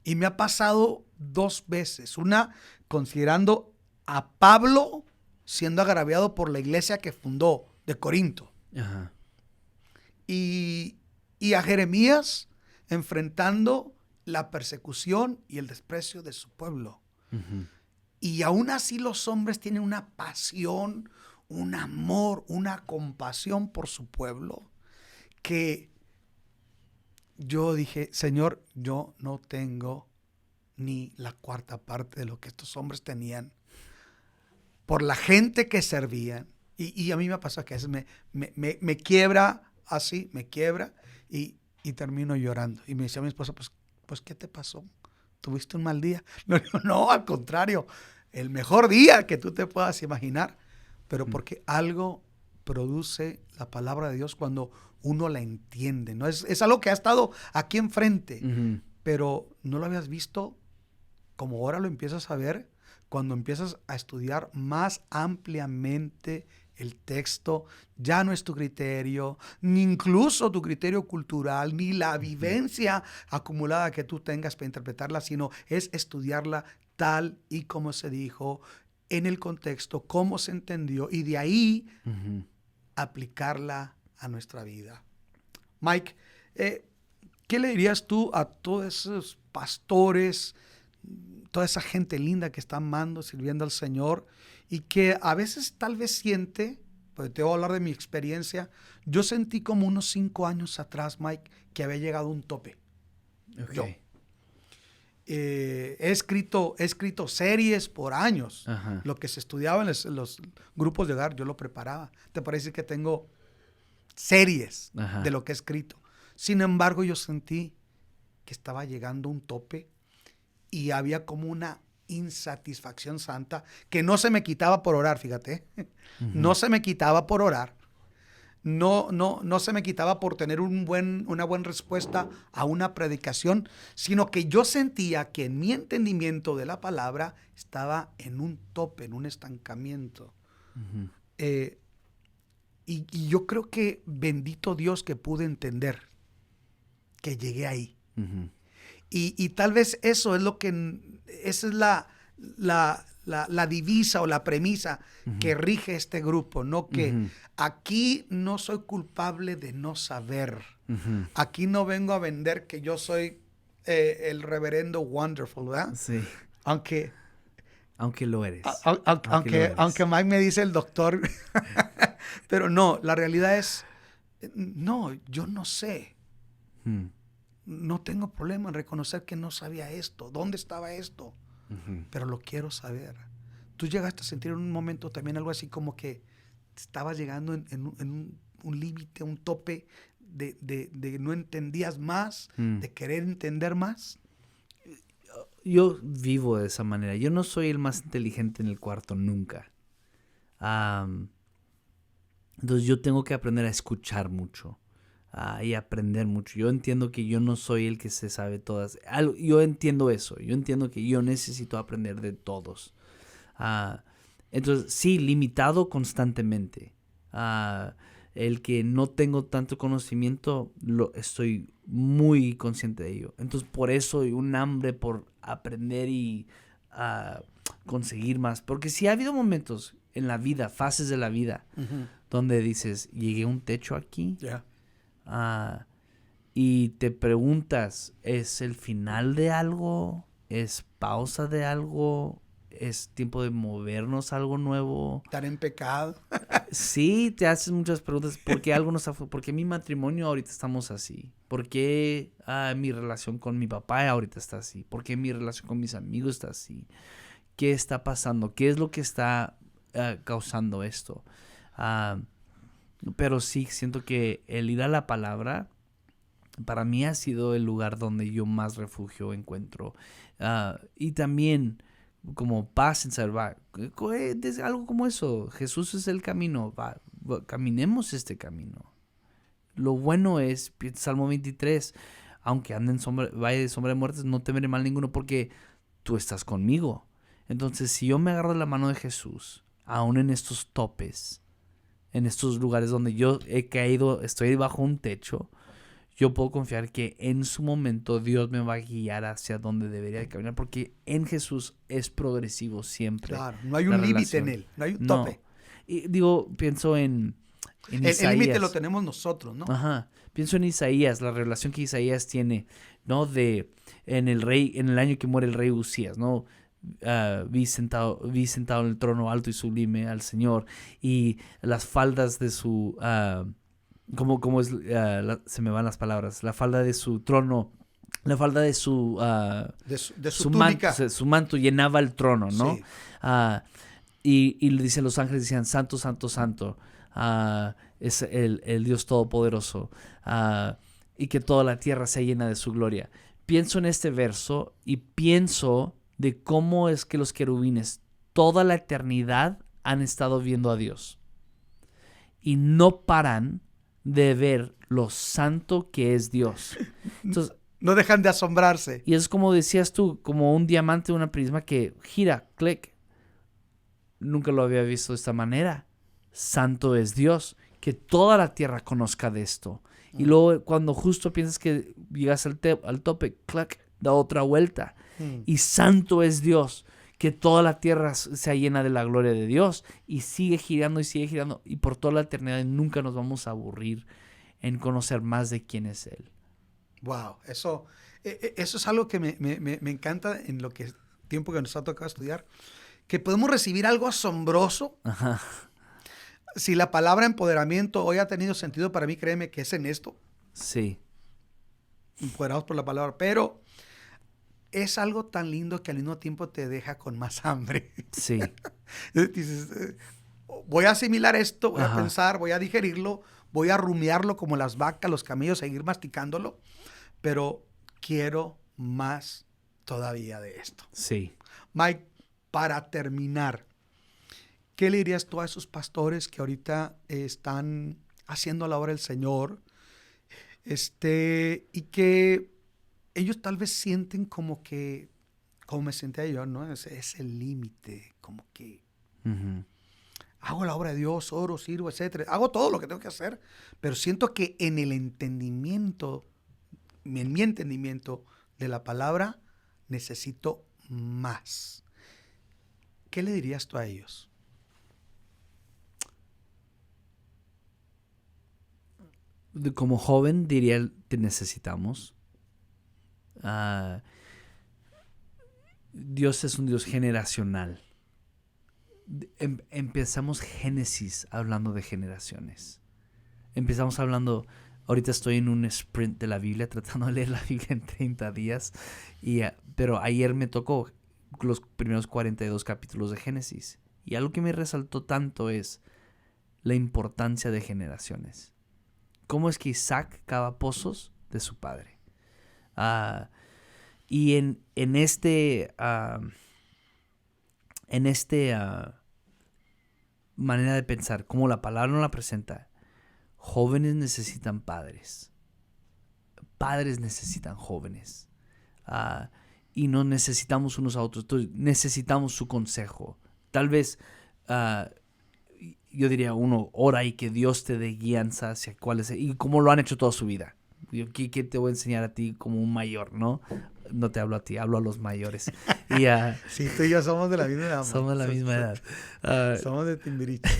Y me ha pasado 2 veces. Una, considerando a Pablo siendo agraviado por la iglesia que fundó de Corinto. Ajá. Y a Jeremías enfrentando la persecución y el desprecio de su pueblo. Uh-huh. Y aún así los hombres tienen una pasión, un amor, una compasión por su pueblo, que yo dije, Señor, yo no tengo ni la 1/4 parte de lo que estos hombres tenían por la gente que servían. Y a mí me pasa que a veces me quiebra así, me quiebra y termino llorando. Y me decía mi esposa, pues ¿qué te pasó? ¿Tuviste un mal día? No, al contrario, el mejor día que tú te puedas imaginar. Pero porque algo produce la palabra de Dios cuando uno la entiende, ¿no? Es algo que ha estado aquí enfrente, Uh-huh. pero no lo habías visto como ahora lo empiezas a ver cuando empiezas a estudiar más ampliamente el texto. Ya no es tu criterio, ni incluso tu criterio cultural, ni la vivencia acumulada que tú tengas para interpretarla, sino es estudiarla tal y como se dijo, en el contexto, cómo se entendió, y de ahí Uh-huh. aplicarla a nuestra vida. Mike, ¿qué le dirías tú a todos esos pastores, toda esa gente linda que está amando, sirviendo al Señor, y que a veces tal vez siente, pues te voy a hablar de mi experiencia, yo sentí como unos 5 años atrás, Mike, que había llegado a un tope. Okay. Yo. He escrito series por años. Ajá. Lo que se estudiaba en los grupos de hogar, yo lo preparaba. Te parece que tengo series Ajá. de lo que he escrito. Sin embargo, yo sentí que estaba llegando a un tope y había como una insatisfacción santa que no se me quitaba por orar, fíjate. No se me quitaba por orar. No se me quitaba por tener una buena respuesta a una predicación, sino que yo sentía que en mi entendimiento de la palabra estaba en un tope, en un estancamiento. Y yo creo que bendito Dios que pude entender que llegué ahí. Y tal vez eso es lo que, esa es la divisa o la premisa que rige este grupo, ¿no? Que aquí no soy culpable de no saber. Aquí no vengo a vender que yo soy el reverendo Wonderful, ¿verdad? Sí. Aunque lo eres. Aunque Mike me dice el doctor. Pero no, la realidad es, no, yo no sé. No tengo problema en reconocer que no sabía esto. ¿Dónde estaba esto? Pero lo quiero saber. ¿Tú llegaste a sentir en un momento también algo así como que estabas llegando en un límite, un tope de no entendías más, de querer entender más? Yo vivo de esa manera. Yo no soy el más inteligente en el cuarto nunca. Entonces yo tengo que aprender a escuchar mucho. Y aprender mucho. Yo entiendo que yo no soy el que se sabe todas. Yo entiendo eso. Yo entiendo que yo necesito aprender de todos. Entonces, sí, limitado constantemente. El que no tengo tanto conocimiento, estoy muy consciente de ello. Entonces, por eso hay un hambre por aprender y conseguir más. Porque sí ha habido momentos en la vida, fases de la vida, donde dices, llegué a un techo aquí. Yeah. Y te preguntas, ¿es el final de algo? ¿Es pausa de algo? ¿Es tiempo de movernos a algo nuevo? Estar en pecado. Sí, te haces muchas preguntas. ¿Por qué algo ¿Por qué mi matrimonio ahorita estamos así? ¿Por qué mi relación con mi papá ahorita está así? ¿Por qué mi relación con mis amigos está así? ¿Qué está pasando? ¿Qué es lo que está causando esto? Pero sí, siento que el ir a la palabra, para mí ha sido el lugar donde yo más refugio encuentro. Y también como paz en saber, algo como eso. Jesús es el camino, caminemos este camino. Lo bueno es, Salmo 23, aunque ande en valle de sombra de muertes, no temeré mal ninguno porque tú estás conmigo. Entonces, si yo me agarro de la mano de Jesús, aún en estos topes, en estos lugares donde yo he caído, estoy bajo un techo, yo puedo confiar que en su momento Dios me va a guiar hacia donde debería de caminar, porque en Jesús es progresivo siempre. Claro, no hay un límite en él, no hay un tope. Y pienso en Isaías. El límite lo tenemos nosotros, ¿no? Ajá. Pienso en Isaías, la revelación que Isaías tiene, ¿no? En el año que muere el rey Usías, ¿no? Vi sentado en el trono alto y sublime al Señor, y las faldas de su se me van las palabras, la falda de su trono, la falda de su de su túnica, su manto llenaba el trono, ¿no? Sí. Y le dicen los ángeles, decían, santo, santo, santo, es el Dios todopoderoso, y que toda la tierra sea llena de su gloria. Pienso en este verso y pienso de cómo es que los querubines toda la eternidad han estado viendo a Dios y no paran de ver lo santo que es Dios. Entonces, no dejan de asombrarse. Y es como decías tú, como un diamante, una prisma que gira, clic. Nunca lo había visto de esta manera. Santo es Dios, que toda la tierra conozca de esto. Y luego cuando justo piensas que llegas al tope, clac, da otra vuelta. Y santo es Dios, que toda la tierra sea llena de la gloria de Dios. Y sigue girando y por toda la eternidad nunca nos vamos a aburrir en conocer más de quién es Él. Wow, eso es algo que me encanta en lo que tiempo que nos ha tocado estudiar, que podemos recibir algo asombroso. Ajá. Si la palabra empoderamiento hoy ha tenido sentido para mí, créeme que es en esto. Sí. Empoderados por la palabra, pero es algo tan lindo que al mismo tiempo te deja con más hambre. Sí. Dices, voy a asimilar esto, voy Ajá. a pensar, voy a digerirlo, voy a rumiarlo como las vacas, los camellos, seguir masticándolo, pero quiero más todavía de esto. Sí. Mike, para terminar, ¿qué le dirías tú a esos pastores que ahorita están haciendo la obra del Señor? Y que ellos tal vez sienten como me sentía yo, ¿no? Es el límite, como que Ujú. hago la obra de Dios, oro, sirvo, etcétera. Hago todo lo que tengo que hacer, pero siento que en mi entendimiento de la palabra, necesito más. ¿Qué le dirías tú a ellos? Como joven diría, te necesitamos. Dios es un Dios generacional. Empezamos Génesis hablando de generaciones. Empezamos hablando, ahorita estoy en un sprint de la Biblia, tratando de leer la Biblia en 30 días, pero ayer me tocó los primeros 42 capítulos de Génesis. Y algo que me resaltó tanto es la importancia de generaciones. Cómo es que Isaac cava pozos de su padre. Y en este manera de pensar, como la palabra nos la presenta, jóvenes necesitan padres. Padres necesitan jóvenes. Y nos necesitamos unos a otros. Entonces, necesitamos su consejo. Tal vez, yo diría, uno ora y que Dios te dé guianza hacia cuáles, y como lo han hecho toda su vida. ¿Qué te voy a enseñar a ti como un mayor, no? No te hablo a ti, hablo a los mayores. Y, Sí, tú y yo somos de la misma edad. somos de la misma edad. Somos de Timbiriche.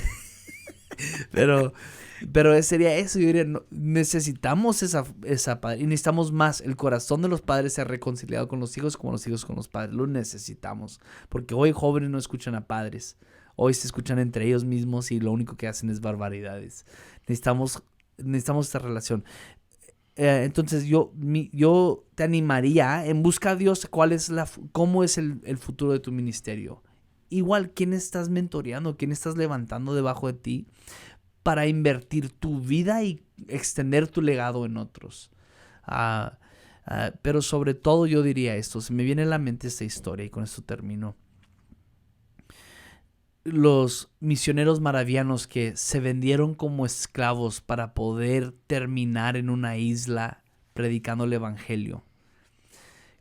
Pero sería eso, yo diría, necesitamos esa padre, y necesitamos más. El corazón de los padres se ha reconciliado con los hijos como los hijos con los padres. Lo necesitamos, porque hoy jóvenes no escuchan a padres. Hoy se escuchan entre ellos mismos y lo único que hacen es barbaridades. Necesitamos esta relación. Entonces yo te animaría en busca a Dios cómo es el futuro de tu ministerio. Igual, ¿quién estás mentoreando? ¿Quién estás levantando debajo de ti para invertir tu vida y extender tu legado en otros? Pero sobre todo yo diría esto, se me viene a la mente esta historia y con esto termino. Los misioneros moravianos que se vendieron como esclavos para poder terminar en una isla predicando el evangelio.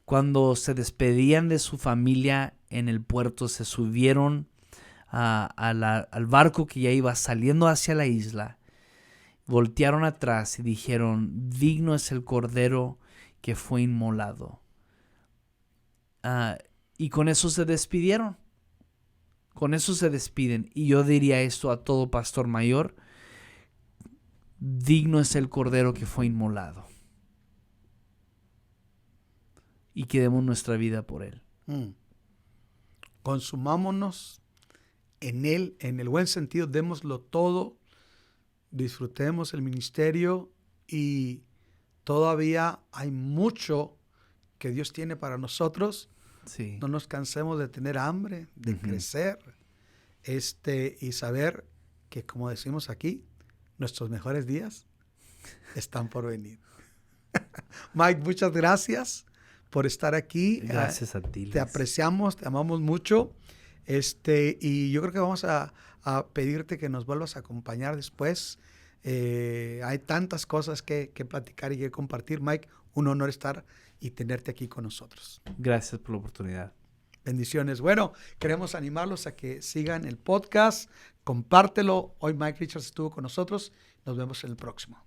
Cuando se despedían de su familia en el puerto, se subieron al barco que ya iba saliendo hacia la isla, voltearon atrás y dijeron: digno es el cordero que fue inmolado. Y con eso se despidieron. Con eso se despiden. Y yo diría esto a todo pastor mayor: digno es el cordero que fue inmolado. Y que demos nuestra vida por él. Consumámonos en él, en el buen sentido, démoslo todo, disfrutemos el ministerio, y todavía hay mucho que Dios tiene para nosotros. Sí. No nos cansemos de tener hambre, de crecer, y saber que, como decimos aquí, nuestros mejores días están por venir. Mike, muchas gracias por estar aquí. Gracias a ti, Te Luis. apreciamos, te amamos mucho. Y yo creo que vamos a pedirte que nos vuelvas a acompañar después. Hay tantas cosas que platicar y que compartir. Mike, un honor estar y tenerte aquí con nosotros. Gracias por la oportunidad. Bendiciones. Bueno, queremos animarlos a que sigan el podcast. Compártelo. Hoy Mike Richards estuvo con nosotros. Nos vemos en el próximo.